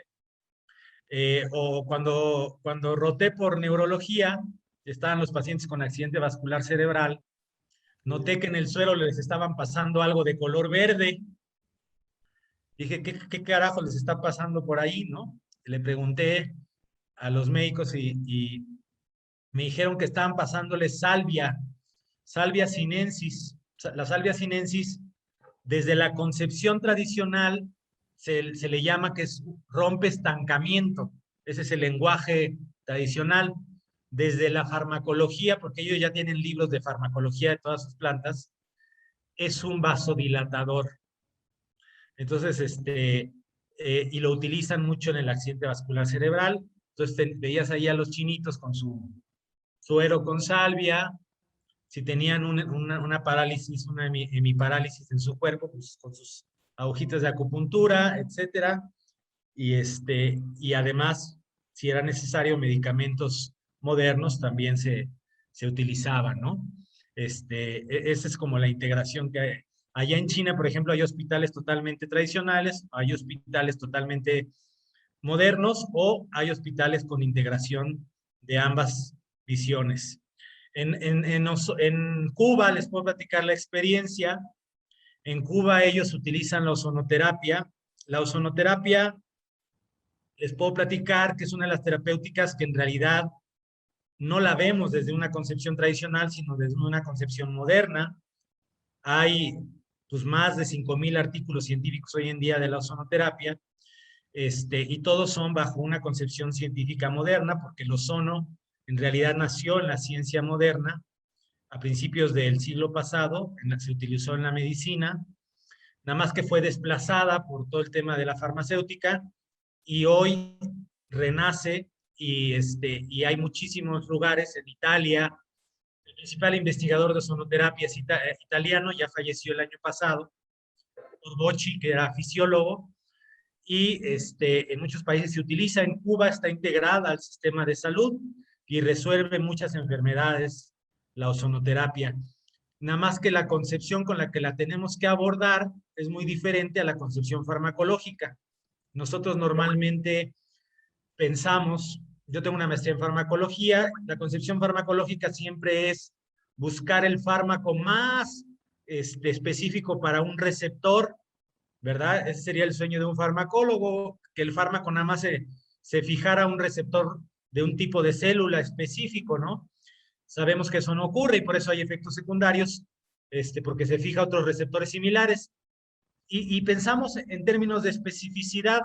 O cuando roté por neurología, estaban los pacientes con accidente vascular cerebral, noté que en el suelo les estaban pasando algo de color verde. Dije, ¿qué carajo les está pasando por ahí, no? Le pregunté a los médicos y me dijeron que estaban pasándoles salvia sinensis. La salvia sinensis, desde la concepción tradicional, se le llama que rompe estancamiento. Ese es el lenguaje tradicional. Desde la farmacología, porque ellos ya tienen libros de farmacología de todas sus plantas, es un vasodilatador. Entonces, y lo utilizan mucho en el accidente vascular cerebral. Entonces, veías ahí a los chinitos con su suero con salvia. Si tenían una parálisis, una hemiparálisis en su cuerpo, pues con sus agujitas de acupuntura, etcétera. Y además, si era necesario, medicamentos modernos también se utilizaban, ¿no? Esa es como la integración que hay. Allá en China, por ejemplo, hay hospitales totalmente tradicionales, hay hospitales totalmente modernos, o hay hospitales con integración de ambas visiones. En Cuba, les puedo platicar la experiencia. En Cuba ellos utilizan la ozonoterapia. La ozonoterapia, les puedo platicar que es una de las terapéuticas que en realidad no la vemos desde una concepción tradicional, sino desde una concepción moderna. Hay pues más de 5,000 artículos científicos hoy en día de la ozonoterapia, y todos son bajo una concepción científica moderna, porque el ozono en realidad nació en la ciencia moderna a principios del siglo pasado, se utilizó en la medicina, nada más que fue desplazada por todo el tema de la farmacéutica, y hoy renace, y hay muchísimos lugares en Italia. El principal investigador de ozonoterapia es italiano, ya falleció el año pasado, Bocci, que era fisiólogo, y en muchos países se utiliza. En Cuba está integrada al sistema de salud y resuelve muchas enfermedades la ozonoterapia. Nada más que la concepción con la que la tenemos que abordar es muy diferente a la concepción farmacológica. Nosotros normalmente pensamos, yo tengo una maestría en farmacología, la concepción farmacológica siempre es buscar el fármaco más específico para un receptor, ¿verdad? Ese sería el sueño de un farmacólogo, que el fármaco nada más se fijara a un receptor de un tipo de célula específico, ¿no? Sabemos que eso no ocurre y por eso hay efectos secundarios, porque se fija a otros receptores similares. Y pensamos en términos de especificidad.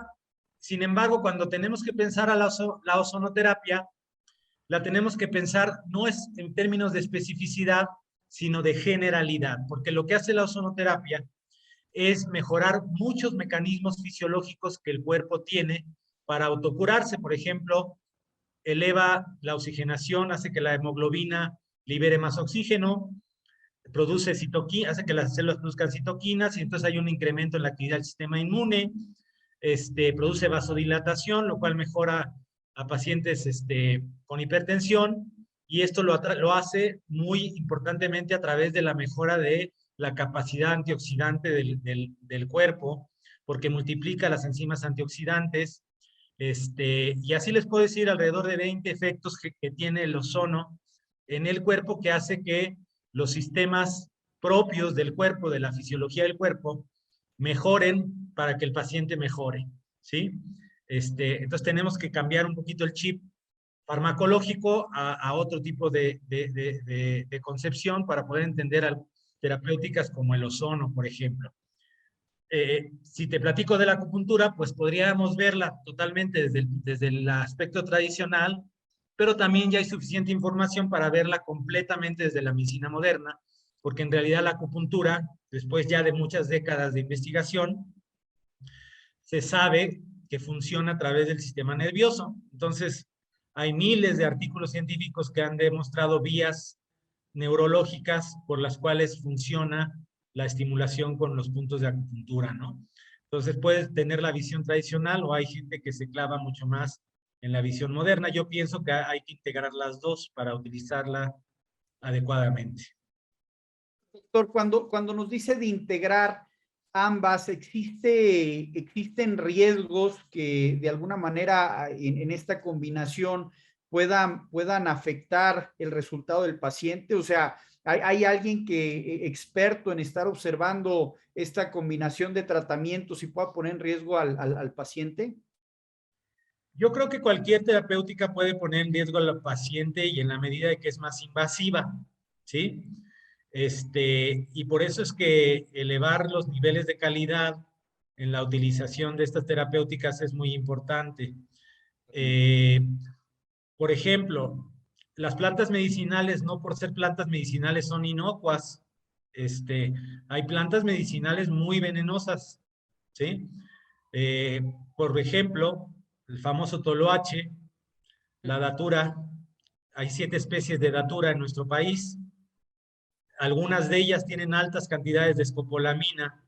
Sin embargo, cuando tenemos que pensar a la ozonoterapia, la tenemos que pensar no es en términos de especificidad, sino de generalidad, porque lo que hace la ozonoterapia es mejorar muchos mecanismos fisiológicos que el cuerpo tiene para autocurarse. Por ejemplo, eleva la oxigenación, hace que la hemoglobina libere más oxígeno, produce citoquinas, hace que las células produzcan citoquinas, y entonces hay un incremento en la actividad del sistema inmune. Produce vasodilatación, lo cual mejora a pacientes con hipertensión, y esto lo hace muy importantemente a través de la mejora de la capacidad antioxidante del cuerpo, porque multiplica las enzimas antioxidantes, y así les puedo decir alrededor de 20 efectos que tiene el ozono en el cuerpo, que hace que los sistemas propios del cuerpo, de la fisiología del cuerpo, mejoren para que el paciente mejore, ¿sí? Entonces tenemos que cambiar un poquito el chip farmacológico a otro tipo de concepción para poder entender terapéuticas como el ozono, por ejemplo. Si te platico de la acupuntura, pues podríamos verla totalmente desde el aspecto tradicional, pero también ya hay suficiente información para verla completamente desde la medicina moderna, porque en realidad la acupuntura, después ya de muchas décadas de investigación, se sabe que funciona a través del sistema nervioso. Entonces, hay miles de artículos científicos que han demostrado vías neurológicas por las cuales funciona la estimulación con los puntos de acupuntura, ¿no? Entonces puedes tener la visión tradicional o hay gente que se clava mucho más en la visión moderna. Yo pienso que hay que integrar las dos para utilizarla adecuadamente. Doctor, cuando nos dice de integrar ambas, ¿existen riesgos que de alguna manera en esta combinación puedan afectar el resultado del paciente? O sea, ¿hay alguien experto en estar observando esta combinación de tratamientos y pueda poner en riesgo al paciente? Yo creo que cualquier terapéutica puede poner en riesgo al paciente y en la medida de que es más invasiva, ¿sí? Y por eso es que elevar los niveles de calidad en la utilización de estas terapéuticas es muy importante. Eh, por ejemplo, las plantas medicinales, no por ser plantas medicinales, son inocuas. Hay plantas medicinales muy venenosas, ¿sí? Eh, por ejemplo, el famoso toloache, la datura. Hay 7 especies de datura en nuestro país. Algunas de ellas tienen altas cantidades de escopolamina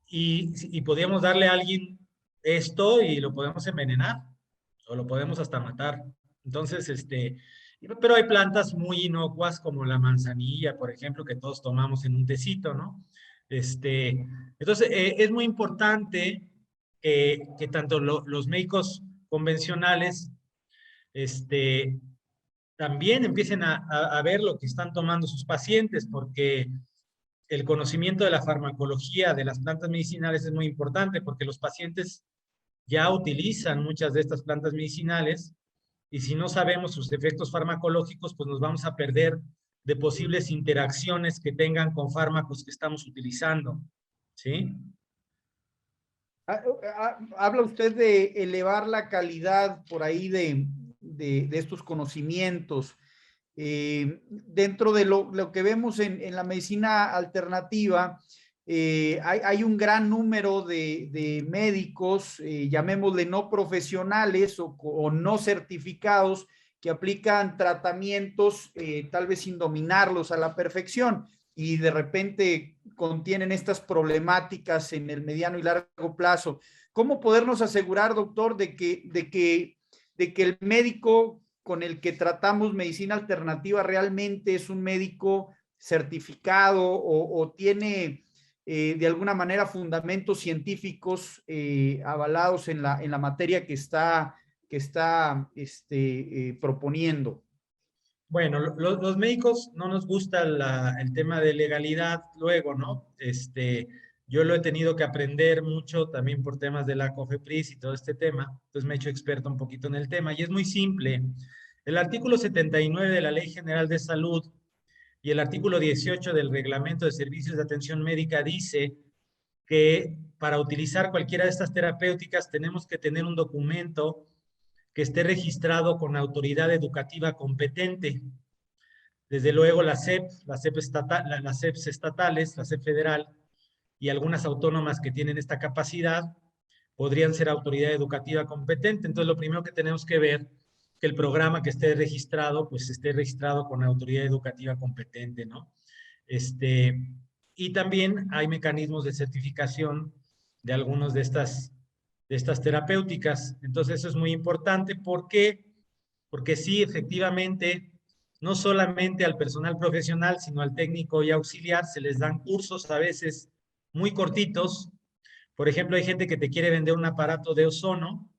y podríamos darle a alguien esto y lo podemos envenenar o lo podemos hasta matar. Entonces, pero hay plantas muy inocuas como la manzanilla, por ejemplo, que todos tomamos en un tecito, ¿no? Entonces, es muy importante que tanto los médicos convencionales, también empiecen a ver lo que están tomando sus pacientes, porque el conocimiento de la farmacología de las plantas medicinales es muy importante, porque los pacientes ya utilizan muchas de estas plantas medicinales y si no sabemos sus efectos farmacológicos, pues nos vamos a perder de posibles interacciones que tengan con fármacos que estamos utilizando, ¿sí? Habla usted de elevar la calidad por ahí de estos conocimientos. Dentro de lo que vemos en la medicina alternativa, hay un gran número de médicos, llamémosle no profesionales o no certificados, que aplican tratamientos tal vez sin dominarlos a la perfección y de repente contienen estas problemáticas en el mediano y largo plazo. ¿Cómo podernos asegurar, doctor, de que el médico con el que tratamos medicina alternativa realmente es un médico certificado o tiene de alguna manera fundamentos científicos avalados en la materia que está proponiendo? Bueno, los médicos no nos gusta el tema de legalidad luego, ¿no? Yo lo he tenido que aprender mucho también por temas de la COFEPRIS y todo este tema, entonces me he hecho experto un poquito en el tema y es muy simple. El artículo 79 de la Ley General de Salud y el artículo 18 del Reglamento de Servicios de Atención Médica dice que para utilizar cualquiera de estas terapéuticas tenemos que tener un documento que esté registrado con autoridad educativa competente. Desde luego la SEP, las SEPs estatales, la SEP federal y algunas autónomas que tienen esta capacidad podrían ser autoridad educativa competente. Entonces lo primero que tenemos que ver que el programa que esté registrado, pues esté registrado con autoridad educativa competente, ¿no? Y también hay mecanismos de certificación de algunos de estas terapéuticas. Entonces eso es muy importante. ¿Por qué? Porque sí, efectivamente, no solamente al personal profesional, sino al técnico y auxiliar, se les dan cursos a veces muy cortitos. Por ejemplo, hay gente que te quiere vender un aparato de ozono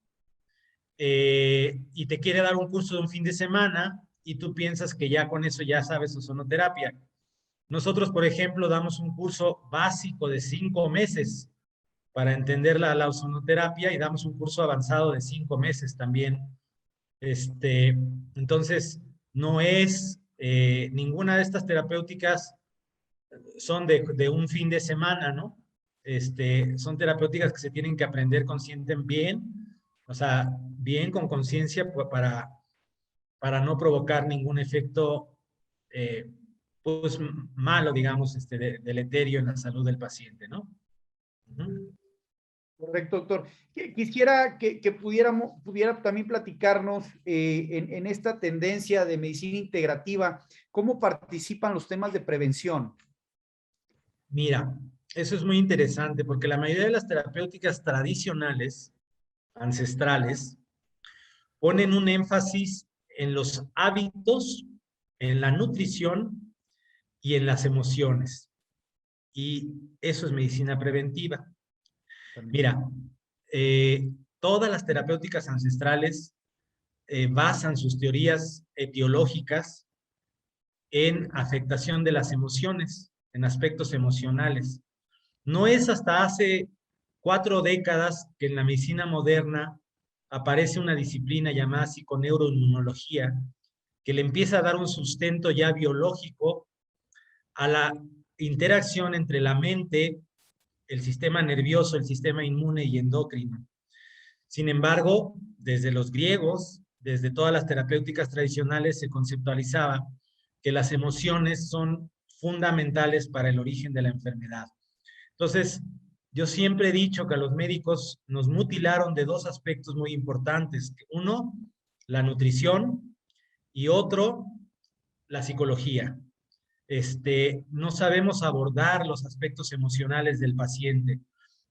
y te quiere dar un curso de un fin de semana y tú piensas que ya con eso ya sabes ozonoterapia. Nosotros, por ejemplo, damos un curso básico de 5 meses para entender la ozonoterapia y damos un curso avanzado de 5 meses también. Entonces, no es ninguna de estas terapéuticas son de un fin de semana, ¿no? Son terapéuticas que se tienen que aprender consciente bien, o sea, bien con conciencia para no provocar ningún efecto pues malo, digamos, deleterio en la salud del paciente, ¿no? Correcto, doctor. Quisiera que pudiera también platicarnos en esta tendencia de medicina integrativa, cómo participan los temas de prevención. Mira, eso es muy interesante porque la mayoría de las terapéuticas tradicionales, ancestrales, ponen un énfasis en los hábitos, en la nutrición y en las emociones. Y eso es medicina preventiva. Mira, todas las terapéuticas ancestrales basan sus teorías etiológicas en afectación de las emociones, en aspectos emocionales. No es hasta hace 4 décadas que en la medicina moderna aparece una disciplina llamada psiconeuroinmunología, que le empieza a dar un sustento ya biológico a la interacción entre la mente, el sistema nervioso, el sistema inmune y endocrino. Sin embargo, desde los griegos, desde todas las terapéuticas tradicionales, se conceptualizaba que las emociones son fundamentales para el origen de la enfermedad. Entonces, yo siempre he dicho que a los médicos nos mutilaron de 2 aspectos muy importantes. Uno, la nutrición y otro, la psicología. No sabemos abordar los aspectos emocionales del paciente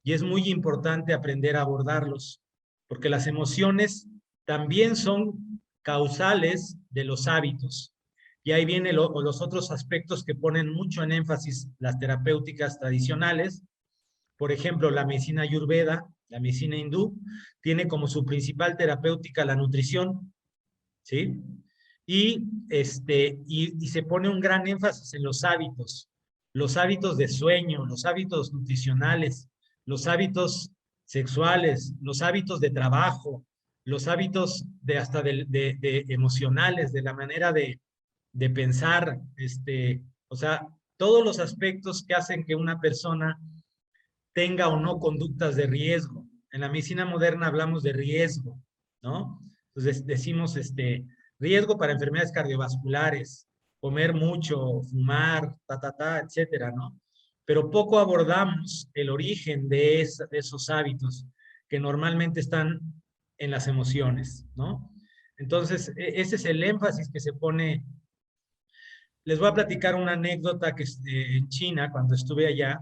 y es muy importante aprender a abordarlos, porque las emociones también son causales de los hábitos. Y ahí vienen los otros aspectos que ponen mucho en énfasis las terapéuticas tradicionales. Por ejemplo, la medicina ayurveda, la medicina hindú, tiene como su principal terapéutica la nutrición, ¿sí? Y se pone un gran énfasis en los hábitos de sueño, los hábitos nutricionales, los hábitos sexuales, los hábitos de trabajo, los hábitos hasta de emocionales, de la manera de pensar, o sea, todos los aspectos que hacen que una persona tenga o no conductas de riesgo. En la medicina moderna hablamos de riesgo, ¿no? Entonces decimos riesgo para enfermedades cardiovasculares, comer mucho, fumar, etcétera, ¿no? Pero poco abordamos el origen de esos hábitos que normalmente están en las emociones, ¿no? Entonces, ese es el énfasis que se pone. Les voy a platicar una anécdota que en China, cuando estuve allá,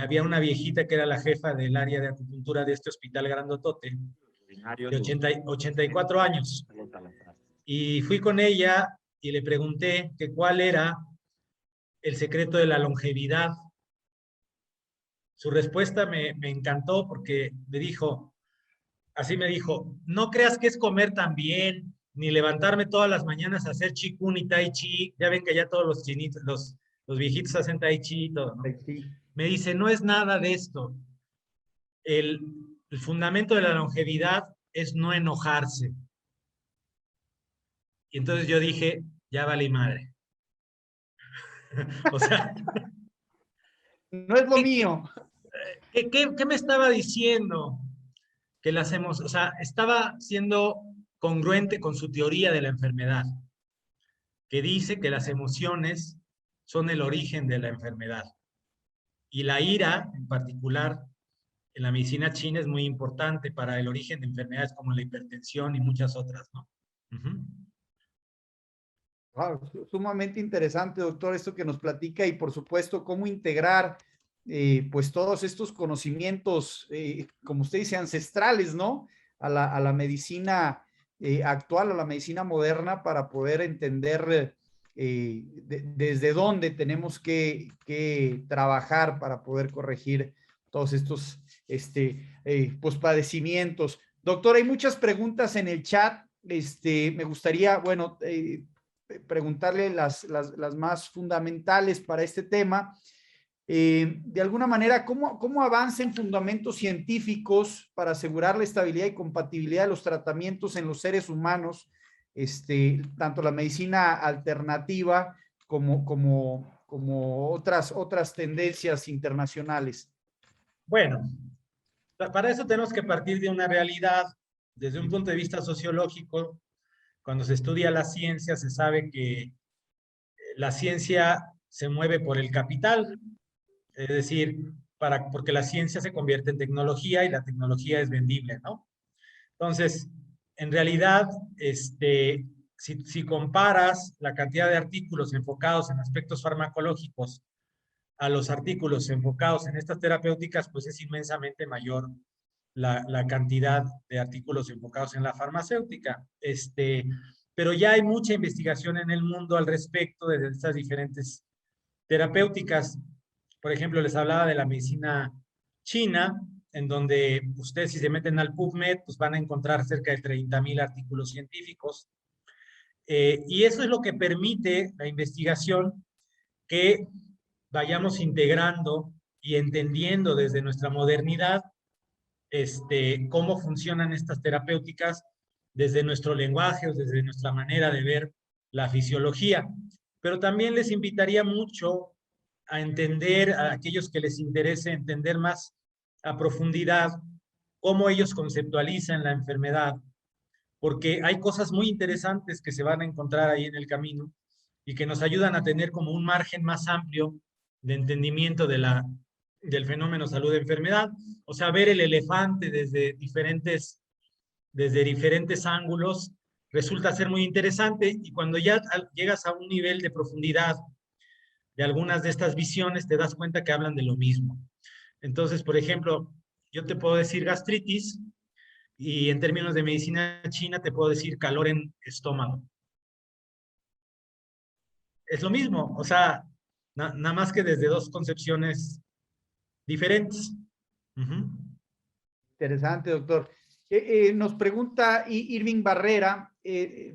había una viejita que era la jefa del área de acupuntura de este hospital grandotote, de 84 años. Y fui con ella y le pregunté que cuál era el secreto de la longevidad. Su respuesta me encantó porque así me dijo, no creas que es comer tan bien, ni levantarme todas las mañanas a hacer Qigong y Tai Chi. Ya ven que ya todos los chinitos, los viejitos hacen Tai Chi y todo, ¿no? Me dice, no es nada de esto. El fundamento de la longevidad es no enojarse. Y entonces yo dije, ya vale madre. O sea, no es lo mío. ¿Qué me estaba diciendo? Que las o sea, estaba siendo congruente con su teoría de la enfermedad, que dice que las emociones son el origen de la enfermedad. Y la ira, en particular, en la medicina china es muy importante para el origen de enfermedades como la hipertensión y muchas otras, ¿no? Wow, sumamente interesante, doctor, esto que nos platica y por supuesto cómo integrar pues todos estos conocimientos, como usted dice, ancestrales, ¿no? A la medicina actual, a la medicina moderna, para poder entender desde dónde tenemos que trabajar para poder corregir todos estos pues, padecimientos. Doctor, hay muchas preguntas en el chat. Me gustaría, bueno, preguntarle las más fundamentales para este tema. De alguna manera, ¿cómo avanza en fundamentos científicos para asegurar la estabilidad y compatibilidad de los tratamientos en los seres humanos, tanto la medicina alternativa como otras tendencias internacionales? Bueno, para eso tenemos que partir de una realidad. Desde un punto de vista sociológico, cuando se estudia la ciencia, se sabe que la ciencia se mueve por el capital, es decir, porque la ciencia se convierte en tecnología y la tecnología es vendible, ¿no? Entonces, en realidad, si comparas la cantidad de artículos enfocados en aspectos farmacológicos a los artículos enfocados en estas terapéuticas, pues es inmensamente mayor la cantidad de artículos enfocados en la farmacéutica. Pero ya hay mucha investigación en el mundo al respecto de estas diferentes terapéuticas. Por ejemplo, les hablaba de la medicina china, en donde ustedes si se meten al PubMed, pues van a encontrar cerca de 30,000 artículos científicos. Y eso es lo que permite la investigación, que vayamos integrando y entendiendo desde nuestra modernidad cómo funcionan estas terapéuticas desde nuestro lenguaje o desde nuestra manera de ver la fisiología. Pero también les invitaría mucho a entender, a aquellos que les interese entender más a profundidad cómo ellos conceptualizan la enfermedad, porque hay cosas muy interesantes que se van a encontrar ahí en el camino y que nos ayudan a tener como un margen más amplio de entendimiento del fenómeno salud-enfermedad, o sea, ver el elefante desde diferentes ángulos resulta ser muy interesante, y cuando ya llegas a un nivel de profundidad de algunas de estas visiones, te das cuenta que hablan de lo mismo. Entonces, por ejemplo, yo te puedo decir gastritis, y en términos de medicina china te puedo decir calor en estómago. Es lo mismo, o sea, nada más que desde dos concepciones diferentes. Interesante, doctor. Nos pregunta Irving Barrera,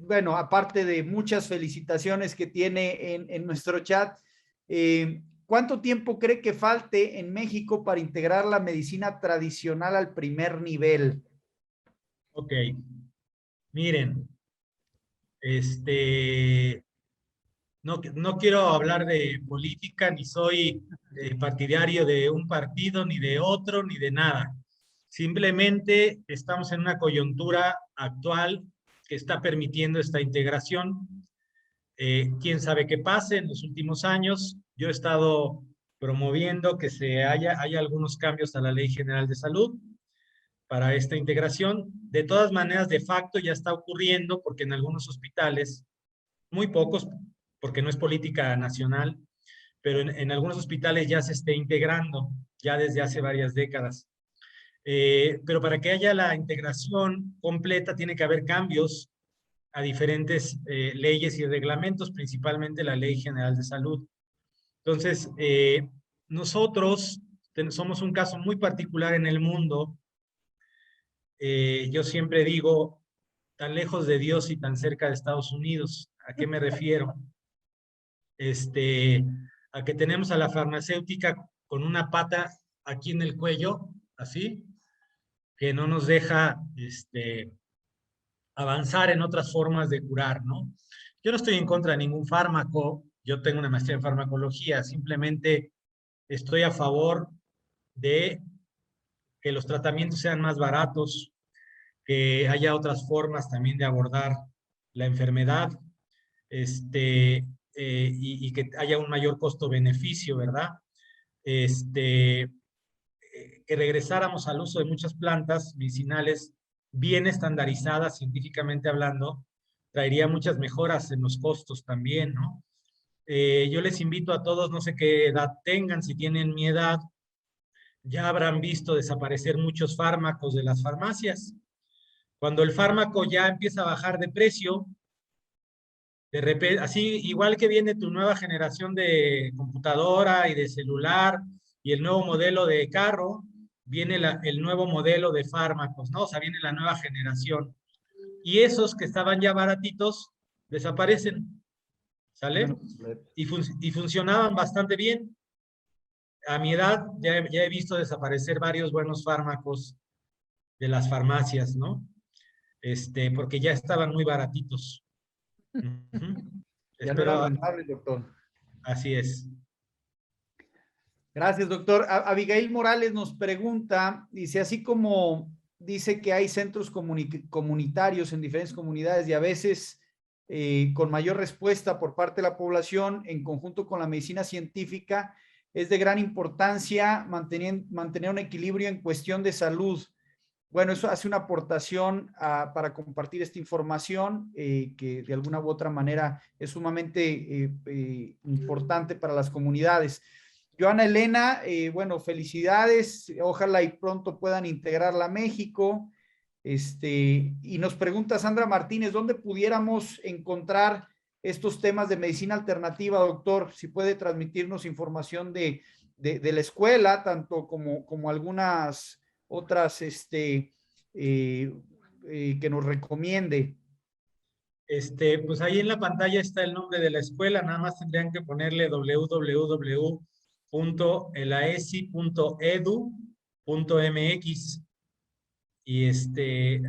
bueno, aparte de muchas felicitaciones que tiene en nuestro chat, ¿cuánto tiempo cree que falte en México para integrar la medicina tradicional al primer nivel? Ok, miren, no quiero hablar de política, ni soy partidario de un partido, ni de otro, ni de nada. Simplemente estamos en una coyuntura actual que está permitiendo esta integración. Quién sabe qué pase en los últimos años. Yo he estado promoviendo que haya algunos cambios a la Ley General de Salud para esta integración. De todas maneras, de facto ya está ocurriendo, porque en algunos hospitales, muy pocos, porque no es política nacional, pero en algunos hospitales ya se está integrando, ya desde hace varias décadas. Pero para que haya la integración completa tiene que haber cambios a diferentes leyes y reglamentos, principalmente la Ley General de Salud. Entonces, nosotros somos un caso muy particular en el mundo. Yo siempre digo, tan lejos de Dios y tan cerca de Estados Unidos. ¿A qué me refiero? A que tenemos a la farmacéutica con una pata aquí en el cuello, así, que no nos deja avanzar en otras formas de curar, ¿no? Yo no estoy en contra de ningún fármaco, yo tengo una maestría en farmacología, simplemente estoy a favor de que los tratamientos sean más baratos, que haya otras formas también de abordar la enfermedad, y que haya un mayor costo-beneficio, ¿verdad? Que regresáramos al uso de muchas plantas medicinales bien estandarizadas, científicamente hablando, traería muchas mejoras en los costos también, ¿no? Yo les invito a todos, no sé qué edad tengan, si tienen mi edad, ya habrán visto desaparecer muchos fármacos de las farmacias. Cuando el fármaco ya empieza a bajar de precio, de repente, así igual que viene tu nueva generación de computadora y de celular y el nuevo modelo de carro, viene el nuevo modelo de fármacos, ¿no? O sea, viene la nueva generación. Y esos que estaban ya baratitos desaparecen, ¿sale? Y funcionaban bastante bien. A mi edad ya he visto desaparecer varios buenos fármacos de las farmacias, ¿no? Porque ya estaban muy baratitos. Ya no eran Espero, rentables, doctor. así es. Gracias, doctor. Abigail Morales nos pregunta, dice, así como dice que hay centros comunitarios en diferentes comunidades y a veces con mayor respuesta por parte de la población en conjunto con la medicina científica, es de gran importancia mantener un equilibrio en cuestión de salud. Bueno, eso hace una aportación para compartir esta información que de alguna u otra manera es sumamente importante para las comunidades. Joana Elena, bueno, felicidades, ojalá y pronto puedan integrarla a México. Y nos pregunta Sandra Martínez, ¿dónde pudiéramos encontrar estos temas de medicina alternativa, doctor? Si puede transmitirnos información de la escuela, tanto como algunas otras que nos recomiende. Pues ahí en la pantalla está el nombre de la escuela, nada más tendrían que ponerle www.elaesi.edu.mx y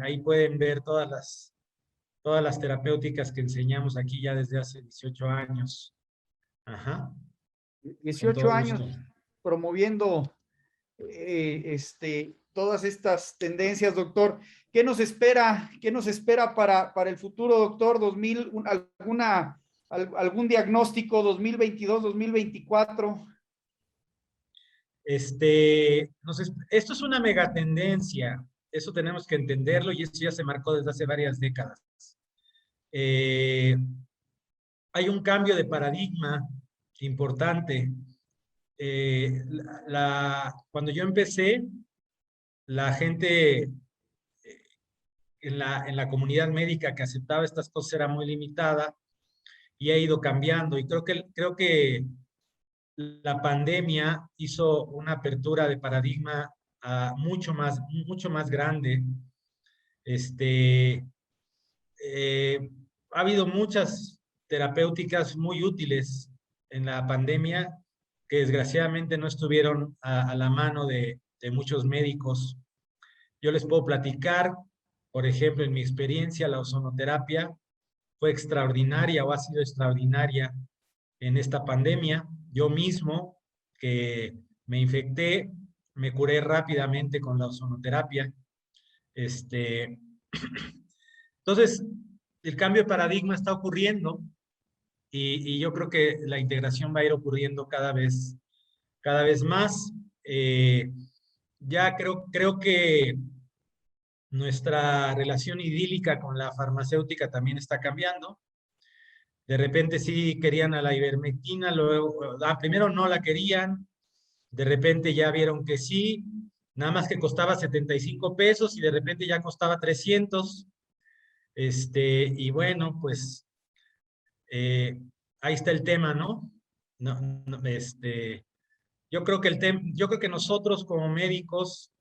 ahí pueden ver todas las terapéuticas que enseñamos aquí ya desde hace 18 años. Ajá. 18 años promoviendo todas estas tendencias, doctor. ¿Qué nos espera? ¿Qué nos espera para el futuro, doctor? ¿Algún diagnóstico 2022, 2024? Esto es una megatendencia, eso tenemos que entenderlo y eso ya se marcó desde hace varias décadas. Hay un cambio de paradigma importante. Cuando yo empecé, la gente en la comunidad médica que aceptaba estas cosas era muy limitada y ha ido cambiando. Y creo que la pandemia hizo una apertura de paradigma mucho más grande. Ha habido muchas terapéuticas muy útiles en la pandemia que desgraciadamente no estuvieron a la mano de muchos médicos. Yo les puedo platicar, por ejemplo, en mi experiencia, la ozonoterapia fue extraordinaria o ha sido extraordinaria en esta pandemia. Yo mismo, que me infecté, me curé rápidamente con la ozonoterapia. Entonces, el cambio de paradigma está ocurriendo y yo creo que la integración va a ir ocurriendo cada vez más. Ya creo que nuestra relación idílica con la farmacéutica también está cambiando. De repente sí querían a la ivermectina, luego, primero no la querían, de repente ya vieron que sí, nada más que costaba 75 pesos y de repente ya costaba 300. Y bueno, pues ahí está el tema, ¿no? Yo creo que nosotros como médicos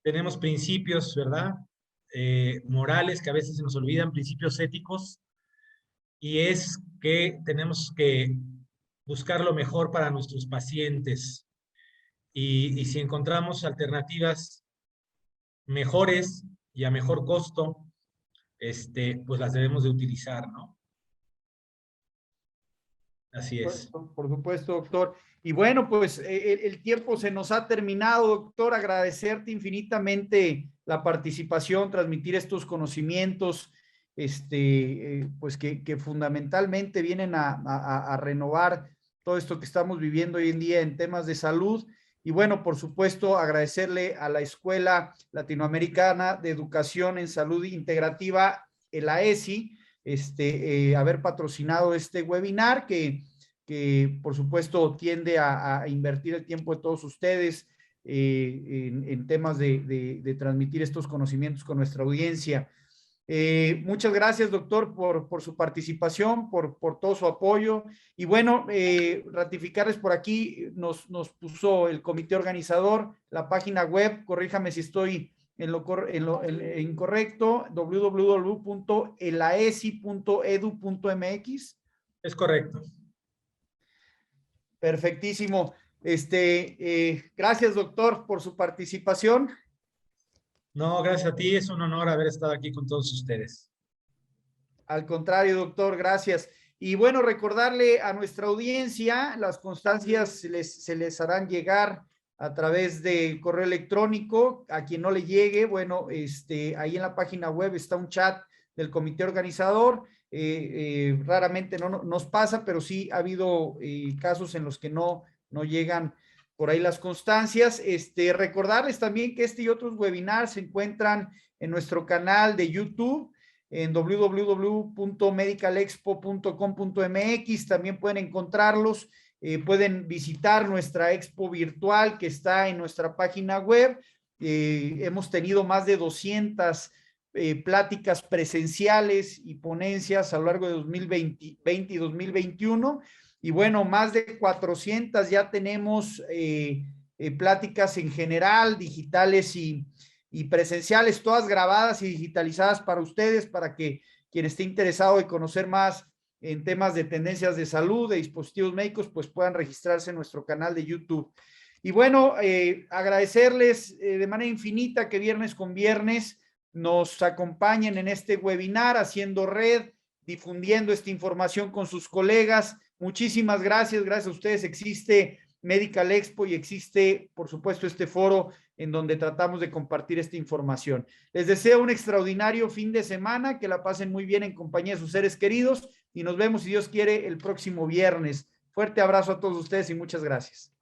tenemos principios, ¿verdad? Morales que a veces se nos olvidan, principios éticos, y es que tenemos que buscar lo mejor para nuestros pacientes. Y si encontramos alternativas mejores y a mejor costo, pues las debemos de utilizar, ¿no? Así es. Por supuesto, doctor. Y bueno, pues el tiempo se nos ha terminado, doctor. Agradecerte infinitamente la participación, transmitir estos conocimientos, pues que fundamentalmente vienen a renovar todo esto que estamos viviendo hoy en día en temas de salud. Y bueno, por supuesto, agradecerle a la Escuela Latinoamericana de Educación en Salud Integrativa, el AESI, haber patrocinado este webinar que por supuesto tiende a invertir el tiempo de todos ustedes en temas de transmitir estos conocimientos con nuestra audiencia. Muchas gracias, doctor, por su participación, por todo su apoyo. Y bueno, ratificarles por aquí, nos puso el comité organizador, la página web, corríjame si estoy en lo incorrecto, www.elaesi.edu.mx. Es correcto. Perfectísimo. Gracias, doctor, por su participación. No, gracias a ti, es un honor haber estado aquí con todos ustedes. Al contrario, doctor, gracias. Y bueno, recordarle a nuestra audiencia, las constancias se les harán llegar a través del correo electrónico. A quien no le llegue, bueno, ahí en la página web está un chat del comité organizador. Raramente no nos pasa, pero sí ha habido casos en los que no llegan por ahí las constancias. Recordarles también que este y otros webinars se encuentran en nuestro canal de YouTube, en www.medicalexpo.com.mx. También pueden encontrarlos. Pueden visitar nuestra expo virtual que está en nuestra página web. Hemos tenido más de 200 pláticas presenciales y ponencias a lo largo de 2020 y 2021. Y bueno, más de 400 ya tenemos pláticas en general, digitales y presenciales, todas grabadas y digitalizadas para ustedes, para que quien esté interesado en conocer más en temas de tendencias de salud, de dispositivos médicos, pues puedan registrarse en nuestro canal de YouTube. Y bueno, agradecerles de manera infinita que viernes con viernes nos acompañen en este webinar, haciendo red, difundiendo esta información con sus colegas. Muchísimas gracias, gracias a ustedes existe Medical Expo y existe, por supuesto, este foro en donde tratamos de compartir esta información. Les deseo un extraordinario fin de semana, que la pasen muy bien en compañía de sus seres queridos y nos vemos, si Dios quiere, el próximo viernes. Fuerte abrazo a todos ustedes y muchas gracias.